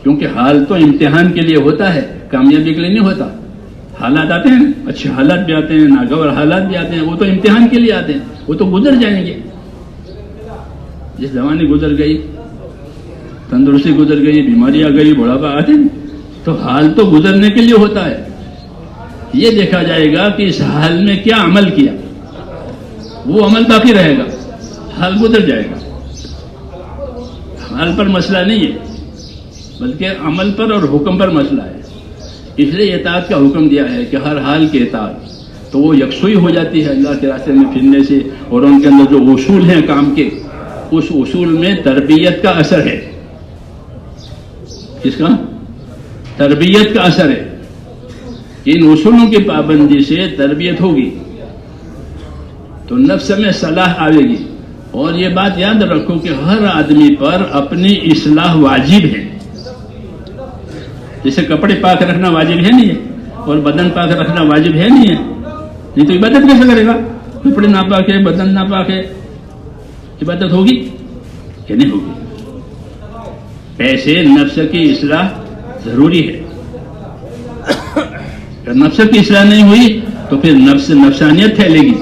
کیونکہ حال تو امتحان کے لیے ہوتا ہے، کامیابی کے لیے نہیں ہوتا. حالات آتے ہیں، اچھے حالات بھی آتے ہیں، ناگوار حالات بھی آتے ہیں، وہ تو امتحان کے لیے آتے ہیں، وہ تو گزر جائیں گے. جس زمانے گزر گئی تندرستی گزر گئی، بیماری آ گئی، بڑھاپا آتے ہیں، تو حال تو گزرنے کے لیے ہوتا ہے. یہ دیکھا جائے گا کہ اس حال میں کیا عمل کیا، وہ عمل باقی رہے گا، حال گزر جائے گا. حال پر مسئلہ نہیں ہے بلکہ عمل پر اور حکم پر مسئلہ ہے. اس لیے اطاعت کا حکم دیا ہے کہ ہر حال کے اطاعت، تو وہ یکسوئی ہو جاتی ہے اللہ کے راستے میں پھرنے سے. اور ان کے اندر جو اصول ہیں کام کے، اس اصول میں تربیت کا اثر ہے. کس کا؟ تربیت کا اثر ہے. ان اصولوں کی پابندی سے تربیت ہوگی تو نفس میں صلاح آئے گی. اور یہ بات یاد رکھو کہ ہر آدمی پر اپنی اصلاح واجب ہے. جیسے کپڑے پاک رکھنا واجب ہے نہیں ہے، اور بدن پاک رکھنا واجب ہے نہیں ہے، نہیں تو عبادت کیسے کرے گا؟ کپڑے ناپاک ہے، بدن ناپاک ہے، عبادت ہوگی کہ نہیں ہوگی؟ ایسے نفس کی اصلاح ضروری ہے. اگر نفس کی اصلاح نہیں ہوئی تو پھر نفسانیت پھیلے گی.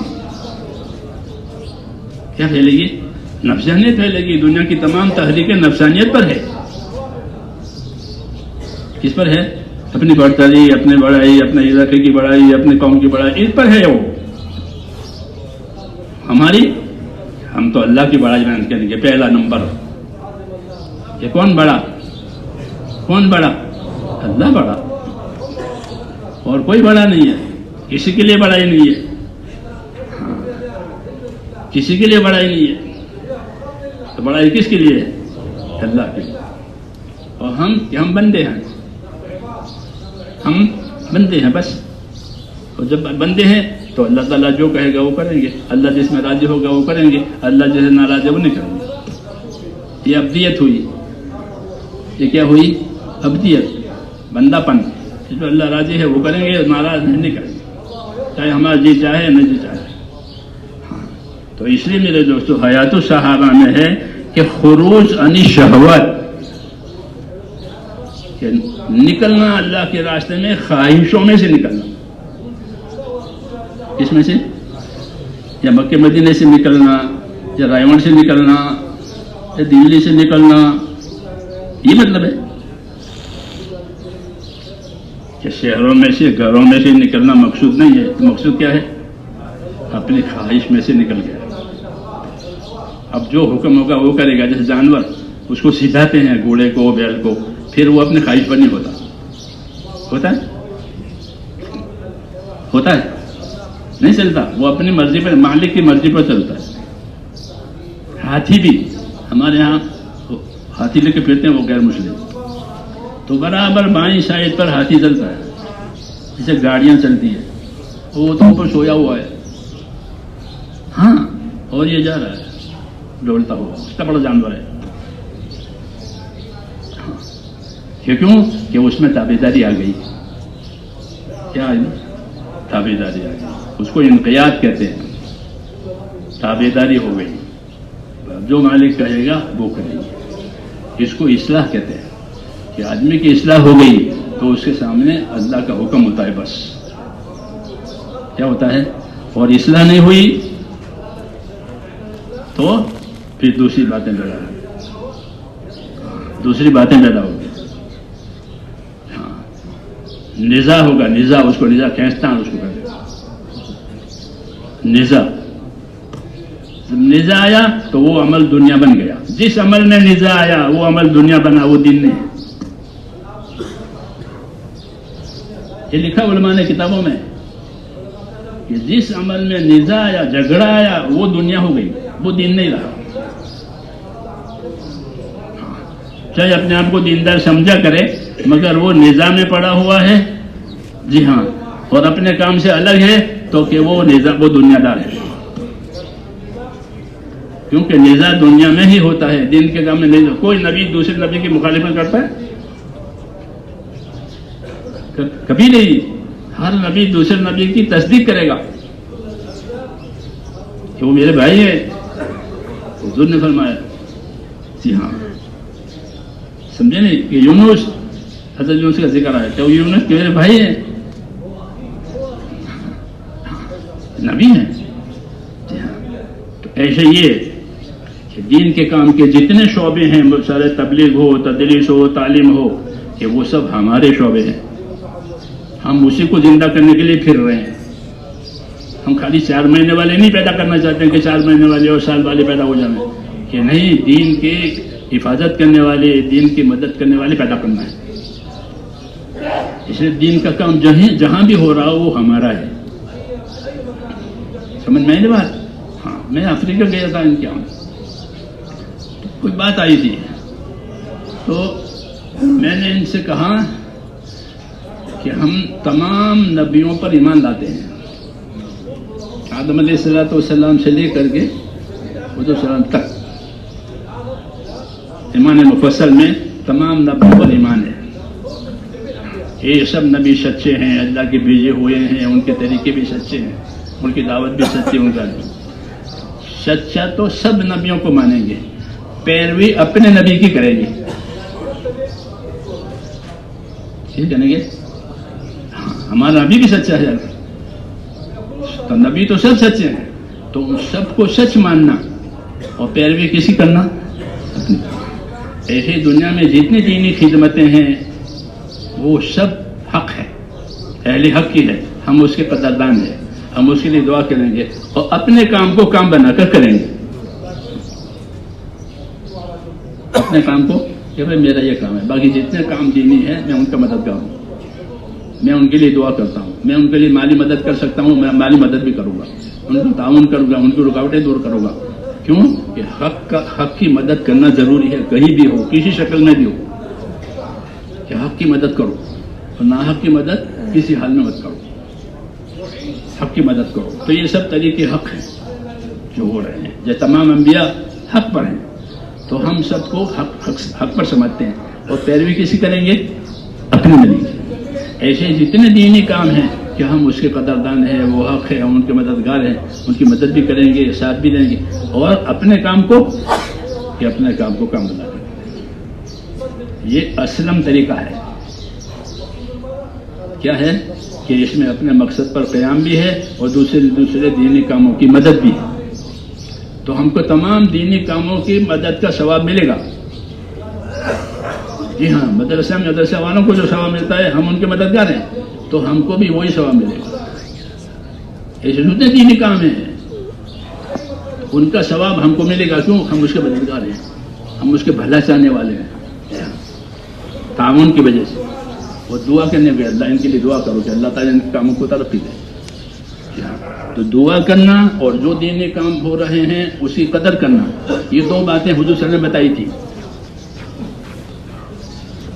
کیا پھیلے گی؟ نفسانیت پھیلے گی. دنیا کی تمام تحریکیں نفسانیت پر ہے. کس پر ہے؟ اپنی برتری، اپنے بڑائی، اپنے علاقے کی بڑائی، اپنے قوم کی بڑائی، اس پر ہے. وہ ہماری، ہم تو اللہ کی بڑائی بیان کریں گے. پہلا نمبر، یہ کون بڑا؟ کون بڑا؟ اللہ بڑا، اور کوئی بڑا نہیں ہے. کسی کے لیے بڑائی نہیں ہے. کسی کے لیے بڑائی نہیں ہے. تو بڑائی کس کے لیے ہے؟ اللہ کے لیے. اور ہم بندے ہیں، ہم بندے ہیں بس. اور جب بندے ہیں تو اللہ تعالیٰ جو کہے گا وہ کریں گے. اللہ جس میں راضی ہوگا وہ کریں گے، اللہ جسے ناراض ہے وہ نہیں کریں گے. یہ ابدیت ہوئی. یہ کیا ہوئی؟ ابدیت، بندہ پن. جو اللہ راضی ہے وہ کریں گے، ناراض نہیں کریں گے، چاہے ہمارا جی چاہے نہ جی چاہے. تو اس لیے میرے دوستو حیات الصحابہ میں ہے کہ خروج عن شہوت، کہ نکلنا اللہ کے راستے میں خواہشوں میں سے نکلنا. کس میں سے؟ یا مکہ مدینے سے نکلنا، یا رائے سے نکلنا، یا دلی سے نکلنا. یہ مطلب ہے کہ شہروں میں سے، گھروں میں سے نکلنا مقصود نہیں ہے. مقصود کیا ہے؟ اپنی خواہش میں سے نکل گیا. اب جو حکم ہوگا وہ کرے گا. جیسے جانور، اس کو سکھاتے ہیں گھوڑے کو، بیل کو، پھر وہ اپنی خواہش پر نہیں ہوتا. ہوتا ہے؟ ہوتا ہے؟ نہیں چلتا. وہ اپنی مرضی پر، مالک کی مرضی پر چلتا ہے. ہاتھی بھی ہمارے ہاں ہاتھی لے کے پھرتے ہیں وہ غیر مسلم، تو برابر بائیں سائڈ پر ہاتھی چلتا ہے. جیسے گاڑیاں چلتی ہیں، وہ تو اوپر سویا ہوا ہے، ہاں، اور یہ جا رہا ہے ڈولتا ہوا. اتنا بڑا جانور ہے. کیوں؟ کہ اس میں تابعداری آ گئی. کیا ہے؟ تابعداری آ گئی. اس کو انقیاد کہتے ہیں. تابعداری ہو گئی، جو مالک کہے گا وہ کرے گی. اس کو اصلاح کہتے ہیں کہ آدمی کی اصلاح ہو گئی تو اس کے سامنے اللہ کا حکم ہوتا ہے. بس کیا ہوتا ہے؟ اور اصلاح نہیں ہوئی تو پھر دوسری باتیں پیدا ہوگی. نزاع ہوگا. نزاع، اس کو نزاع کھینچتا، اس کو کہتے ہیں نزاع. جب نزاع آیا تو وہ عمل دنیا بن گیا. جس عمل میں نزاع آیا وہ عمل دنیا بنا، وہ دین نہیں. یہ لکھا علماء نے کتابوں میں کہ جس عمل میں نزاع آیا، جھگڑا آیا، وہ دنیا ہو گئی، وہ دین نہیں رہا. چاہے اپنے آپ کو دیندار سمجھا کرے، مگر وہ نظام میں پڑا ہوا ہے، جی ہاں، اور اپنے کام سے الگ ہے، تو کہ وہ نظام، وہ دنیا دار ہے. کیونکہ نزاع دنیا میں ہی ہوتا ہے، دین کے کام میں نہیں. کوئی نبی دوسرے نبی کی مخالفت کرتا ہے؟ کبھی نہیں. ہر نبی دوسرے نبی کی تصدیق کرے گا کہ وہ میرے بھائی ہیں. حضور نے فرمایا، جی ہاں، سمجھے نہیں کہ یونس، حضرت یونس کا ذکر آیا کہ وہ یونس میرے بھائی ہیں، نبی ہیں. جی ہاں. تو ایسے یہ دین کے کام کے جتنے شعبے ہیں، سارے تبلیغ ہو، تدریس ہو، تعلیم ہو، کہ وہ سب ہمارے شعبے ہیں. ہم اسی کو زندہ کرنے کے لیے پھر رہے ہیں. ہم خالی 4 مہینے والے نہیں پیدا کرنا چاہتے ہیں کہ 4 مہینے والے اور سال والے پیدا ہو جائیں، کہ نہیں، دین کی حفاظت کرنے والے، دین کی مدد کرنے والے پیدا کرنا ہے. اس لیے دین کا کام جہاں بھی ہو رہا ہو وہ ہمارا ہے. سمجھ میں آئی بات؟ ہاں، میں افریقہ گیا تھا ان کے یہاں، کوئی بات آئی تھی تو میں نے ان سے کہا کہ ہم تمام نبیوں پر ایمان لاتے ہیں، آدم علیہ السلام سے لے کر کے حضور السلام تک. ایمان مفصل میں تمام نبیوں پر ایمان ہے. یہ سب نبی سچے ہیں، اللہ کے بھیجے ہوئے ہیں، ان کے طریقے بھی سچے ہیں، ان کی دعوت بھی سچی، ان کا سچا تو سب نبیوں کو مانیں گے، پیروی اپنے نبی کی کریں گے. ٹھیک ہے نا؟ ہاں، ہمارا نبی بھی سچا ہے، تو نبی تو سب سچے ہیں، تو ان سب کو سچ ماننا اور پیروی کسی کرنا. ایسے دنیا میں جتنی دینی خدمتیں ہیں وہ سب حق ہے، اہل حق کی ہے. ہم اس کے قدردان ہیں، ہم اس کے لیے دعا کریں گے اور اپنے کام کو کام بنا کر کریں گے. اپنے کام کو کہ بھائی میرا یہ کام ہے، باقی جتنے کام دینی ہے میں ان کا مددگار ہوں، میں ان کے لیے دعا کرتا ہوں، میں ان کے لیے مالی مدد کر سکتا ہوں، میں مالی مدد بھی کروں گا، ان کو تعاون کروں گا، ان کی رکاوٹیں دور کروں گا. کیوں کہ حق کی مدد کرنا ضروری ہے، کہیں بھی ہو، کسی شکل میں بھی ہو، کہ حق کی مدد کرو اور ناحق کی مدد کسی حال میں مت کرو، حق کی مدد کرو. تو یہ سب طریقے حق ہیں جو ہو رہے ہیں. جو تمام انبیاء حق پر ہیں، تو ہم سب کو حق پر سمجھتے ہیں اور پیروی کسی کریں گے؟ اپنے نبی کی. ایسے جتنے دینی کام ہیں کہ ہم اس کے قدردان ہیں، وہ حق ہے، ہم ان کے مددگار ہیں، ان کی مدد بھی کریں گے، ساتھ بھی دیں گے، اور اپنے کام کو کام بنا دیں گے. یہ اسلم طریقہ ہے. کیا ہے کہ اس میں اپنے مقصد پر قیام بھی ہے اور دوسرے دینی کاموں کی مدد بھی ہے. تو ہم کو تمام دینی کاموں کی مدد کا ثواب ملے گا. جی ہاں، مدرسہ والوں کو جو ثواب ملتا ہے، ہم ان کے مددگار ہیں، تو ہم کو بھی وہی ثواب ملے گا. ایسے جتنے دینی کام ہیں ان کا ثواب ہم کو ملے گا. کیوں؟ ہم اس کے مددگار ہیں، ہم اس کے بھلا چاہنے والے ہیں. تعاون کی وجہ سے وہ دعا کرنے کے، اللہ ان کے لیے دعا کرو کہ اللہ تعالیٰ ان کے کاموں کو ترقی دے. تو دعا کرنا اور جو دینی کام ہو رہے ہیں اس کی قدر کرنا، یہ 2 باتیں حضور صلی اللہ علیہ وسلم نے بتائی تھی.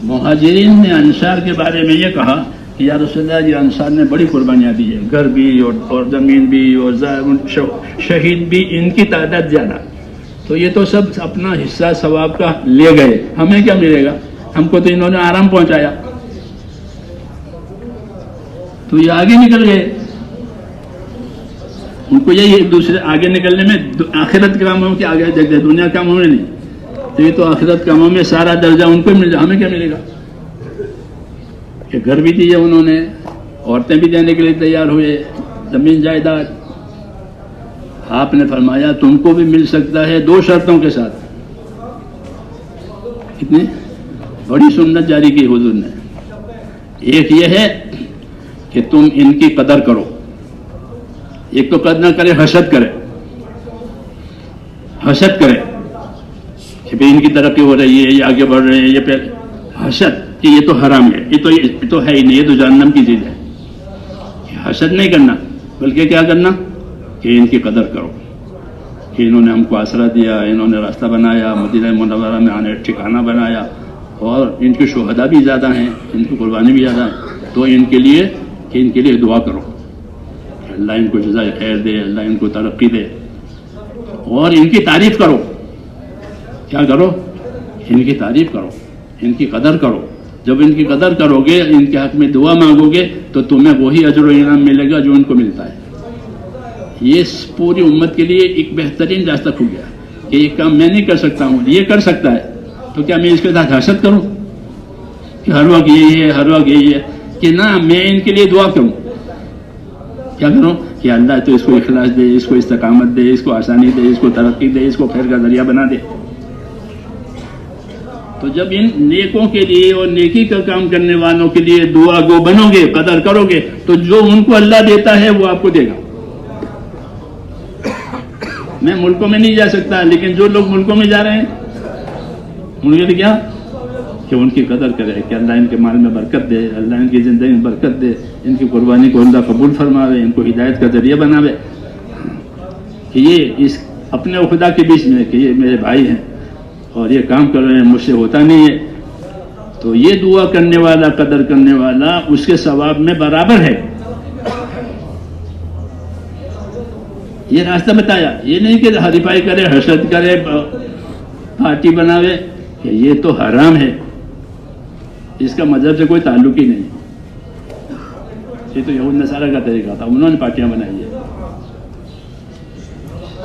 مہاجرین نے انصار کے بارے میں یہ کہا کہ یا رسول اللہ، یہ انصار نے بڑی قربانیاں دی ہیں، گھر بھی اور زمین بھی اور شہید بھی، ان کی تعداد زیادہ. تو یہ تو سب اپنا حصہ ثواب کا لے گئے، ہمیں کیا ملے گا؟ ہم کو تو انہوں نے آرام پہنچایا. تو یہ آگے نکل گئے، ان کو یہی ایک دوسرے آگے نکلنے میں آخرت کے کاموں کے آگے دیکھتے، دنیا کے کاموں میں نہیں. تو یہ تو آخرت کاموں میں سارا درجہ ان کو مل جائے، ہمیں کیا ملے گا؟ کہ گھر بھی دیے انہوں نے، عورتیں بھی دینے کے لیے تیار ہوئے، زمین جائیداد. آپ نے فرمایا تم کو بھی مل سکتا ہے 2 شرطوں کے ساتھ. کتنی بڑی سنت جاری کی حضور نے. ایک یہ ہے کہ تم ان کی قدر کرو. ایک تو قدر نہ کرے، حسد کرے کہ بھئی ان کی ترقی ہو رہی ہے، یہ آگے بڑھ رہے ہیں، یہ پہ حسد کہ یہ تو حرام ہے، یہ تو ہے ہی نہیں، یہ تو جہنم کی چیز ہے. حسد نہیں کرنا، بلکہ کیا کرنا کہ ان کی قدر کرو کہ انہوں نے ہم کو آسرا دیا، انہوں نے راستہ بنایا، مدینہ منورہ میں آنے ٹھکانہ بنایا، اور ان کے شہداء بھی زیادہ ہیں، ان کی قربانی بھی زیادہ ہے. تو ان کے لیے دعا کرو، اللہ ان کو جزائے خیر دے، اللہ ان کو ترقی دے. اور ان کی تعریف کرو. کیا کرو؟ ان کی تعریف کرو، ان کی قدر کرو. جب ان کی قدر کرو گے، ان کے حق میں دعا مانگو گے، تو تمہیں وہی اجر و انعام ملے گا جو ان کو ملتا ہے. یہ پوری امت کے لیے ایک بہترین راستہ کھل گیا کہ یہ کام میں نہیں کر سکتا ہوں، یہ کر سکتا ہے، تو کیا میں اس کے ساتھ حسد کروں کہ ہر وقت یہی ہے، ہر وقت یہی ہے؟ کہ نہ، میں ان کے لیے دعا کروں. کیا کرو کہ اللہ تو اس کو اخلاص دے، اس کو استقامت دے، اس کو آسانی دے، اس کو ترقی دے، اس کو خیر کا ذریعہ بنا دے۔ تو جب ان نیکوں کے لیے اور نیکی کا کام کرنے والوں کے لیے دعا گو بنو گے، قدر کرو گے، تو جو ان کو اللہ دیتا ہے وہ آپ کو دے گا۔ میں ملکوں میں نہیں جا سکتا، لیکن جو لوگ ملکوں میں جا رہے ہیں ان کے لیے کیا کہ ان کی قدر کرے کہ اللہ ان کے مال میں برکت دے، اللہ ان کی زندگی میں برکت دے، ان کی قربانی کو اللہ قبول فرماوے، ان کو ہدایت کا ذریعہ بناوے، کہ یہ اس اپنے اور خدا کے بیچ میں کہ یہ میرے بھائی ہیں اور یہ کام کر رہے ہیں، مجھ سے ہوتا نہیں ہے، تو یہ دعا کرنے والا، قدر کرنے والا اس کے ثواب میں برابر ہے۔ یہ راستہ بتایا، یہ نہیں کہ ہریفائی کرے، حسد کرے، پارٹی بناوے، کہ یہ تو حرام ہے، اس کا مذہب سے کوئی تعلق ہی نہیں۔ یہ تو یہود نصارہ کا طریقہ تھا، انہوں نے پارٹیاں بنائی ہے،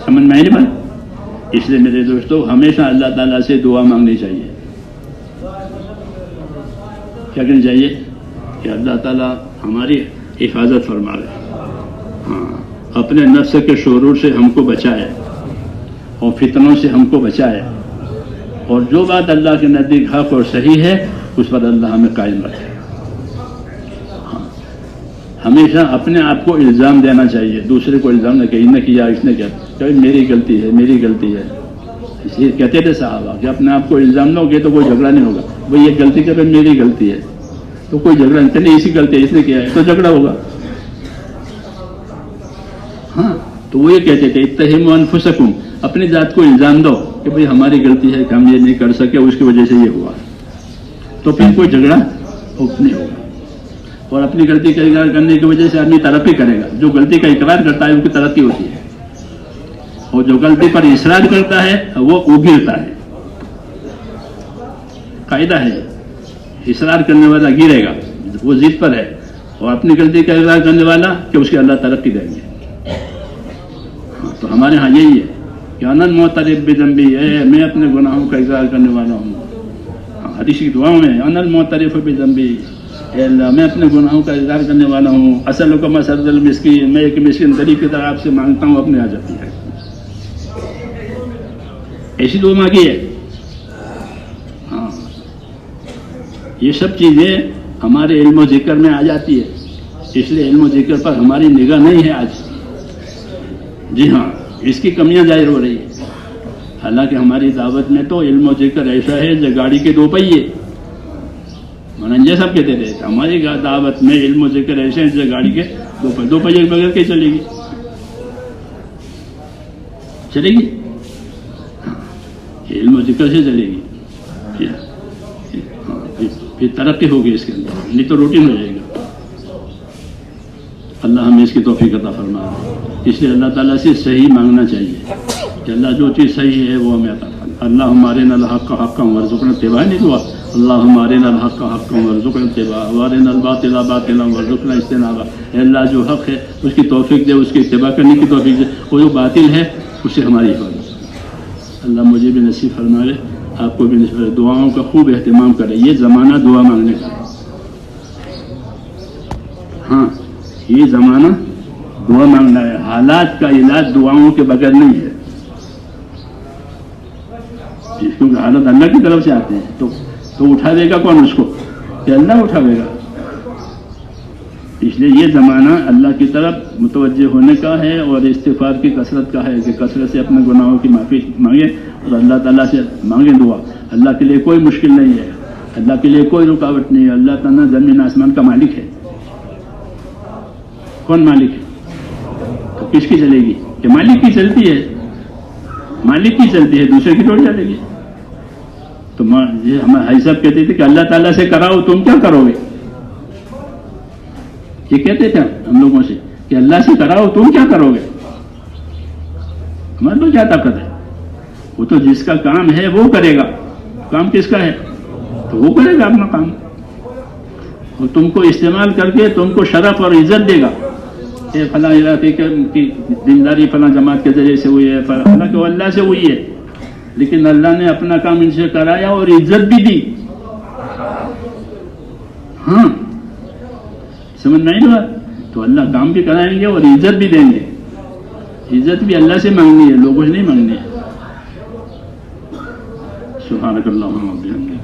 سمجھ میں نہیں بات۔ اس لیے میرے دوستو ہمیشہ اللہ تعالیٰ سے دعا مانگنی چاہیے۔ کیا کرنی چاہیے کہ اللہ تعالیٰ ہماری حفاظت فرمائے، ہاں، اپنے نفس کے شرور سے ہم کو بچائے اور فتنوں سے ہم کو بچائے، اور جو بات اللہ کے نزدیک حق اور صحیح ہے اس پر اللہ ہمیں قائم رکھے۔ ہاں، ہمیشہ اپنے آپ کو الزام دینا چاہیے، دوسرے کو الزام نہ کہ اس نے کیا، اس نے کیا، کہ میری غلطی ہے، میری غلطی ہے۔ اس لیے کہتے تھے صحابہ کہ اپنے آپ کو الزام نہ ہوگے تو کوئی جھگڑا نہیں ہوگا، وہ یہ غلطی کر رہے میری غلطی ہے تو کوئی جھگڑا نہیں، اسی غلطی ہے، اس نے کیا ہے تو جھگڑا ہوگا۔ ہاں، تو وہ یہ کہتے تھے اتہموا انفسکم، اپنی ذات کو الزام دو کہ بھئی ہماری غلطی ہے کہ ہم یہ نہیں کر سکے، اس کی وجہ سے یہ ہوا، تو پھر کوئی جھگڑا نہیں ہوگا۔ اور اپنی غلطی کا اقرار کرنے کی وجہ سے آدمی ترقی کرے گا، جو غلطی کا اقرار کرتا ہے اس کی ترقی ہوتی ہے، اور جو غلطی پر اصرار کرتا ہے وہ گرتا ہے۔ قاعدہ ہے، اصرار کرنے والا گرے گا، وہ ضد پر ہے، اور اپنی غلطی کا اقرار کرنے والا کہ اس کے اللہ ترقی دیں گے۔ تو ہمارے ہاں یہی ہے کہ انا المعترف بذنبی، میں اپنے گناہوں کا اقرار کرنے والا ہوں۔ حدیث کی دعاؤں میں انا المعترف بذنبی، اے اللہ میں اپنے گناہوں کا اقرار کرنے والا ہوں، اسألک مسألۃ المسکین، میں ایک مسکین غریب کی طرح آپ سے مانگتا ہوں اپنے حاجت کی۔ ایسی دعا مانگی ہے۔ ہاں، یہ سب چیزیں ہمارے علم و ذکر میں آ جاتی ہے، اس لیے علم و ذکر پر ہماری نگاہ نہیں ہے آج۔ جی ہاں، اس کی کمیاں ظاہر ہو رہی ہے۔ حالانکہ ہماری دعوت میں تو علم و ذکر ایسا ہے جو گاڑی کے دو پہیے، مننجے سب کہتے تھے ہماری دعوت میں علم و ذکر ایسے ہیں جو گاڑی کے دو پہیے کے بغیر کے چلے گی، چلے گی، علم و ذکر سے چلے گی، پھر ترقی ہوگی اس کے اندر، نہیں تو روٹین ہو جائے گا۔ اللہ ہمیں اس کی توفیق عطا فرمائے۔ اس لیے اللہ تعالیٰ سے صحیح مانگنا چاہیے کہ اللہ جو چیز صحیح ہے وہ ہمیں عطا فرمائے۔ اللہم ارنا الحق حقا وارزقنا اتباعہ، نہیں دعا اللہم ارنا الحق حقا وارزقنا اتباعہ وارنا الباطل باطلا وارزقنا اجتنابہ، اے اللہ جو حق ہے اس کی توفیق دے، اس کی اتباع کرنے کی توفیق دے، وہ جو باطل ہے اس سے ہماری حفاظت۔ اللہ مجھے بھی نصیب فرمائے، آپ کو بھی نصیب فرمائے۔ دعاؤں کا خوب اہتمام کرے، یہ زمانہ دعا مانگنے کا ہے۔ ہاں، یہ زمانہ دعا مانگنا ہے، حالات کا علاج دعاؤں کے بغیر نہیں ہے، کیونکہ حالت اللہ کی طرف سے آتے ہیں، تو اٹھاوے گا کون اس کو؟ کہ اللہ اٹھاوے گا۔ اس لیے یہ زمانہ اللہ کی طرف متوجہ ہونے کا ہے اور استغفار کی کثرت کا ہے، کہ کثرت سے اپنے گناہوں کی معافی مانگے اور اللہ تعالیٰ سے مانگے دعا۔ اللہ کے لیے کوئی مشکل نہیں ہے، اللہ کے لیے کوئی رکاوٹ نہیں ہے، اللہ تعالیٰ زمین آسمان کا مالک ہے۔ کون مالک ہے؟ تو کس کی چلے گی؟ کہ مالک کی چلتی ہے، مالک کی چلتی ہے، دوسرے کی تھوڑی چلے گی۔ تو ہم بھائی صاحب کہتے تھے کہ اللہ تعالیٰ سے کراؤ تم کیا کرو گے، یہ کہتے تھے ہم لوگوں سے کہ اللہ سے کراؤ تم کیا کرو گے۔ ہمارے تو کیا طاقت ہے، وہ تو جس کا کام ہے وہ کرے گا، کام کس کا ہے تو وہ کرے گا اپنا کام، اور تم کو استعمال کر کے تم کو شرف اور عزت دے گا کہ فلاں علاقے کی دینداری فلاں جماعت کے ذریعے سے ہوئی ہے، حالانکہ وہ اللہ سے ہوئی ہے، لیکن اللہ نے اپنا کام ان سے کرایا اور عزت بھی دی۔ ہاں، سمجھ میں نہیں ہوا؟ تو اللہ کام بھی کرائیں گے اور عزت بھی دیں گے. عزت بھی اللہ سے مانگنی ہے، لوگوں سے نہیں مانگنی ہے. سبحانک اللہم و بحمدک.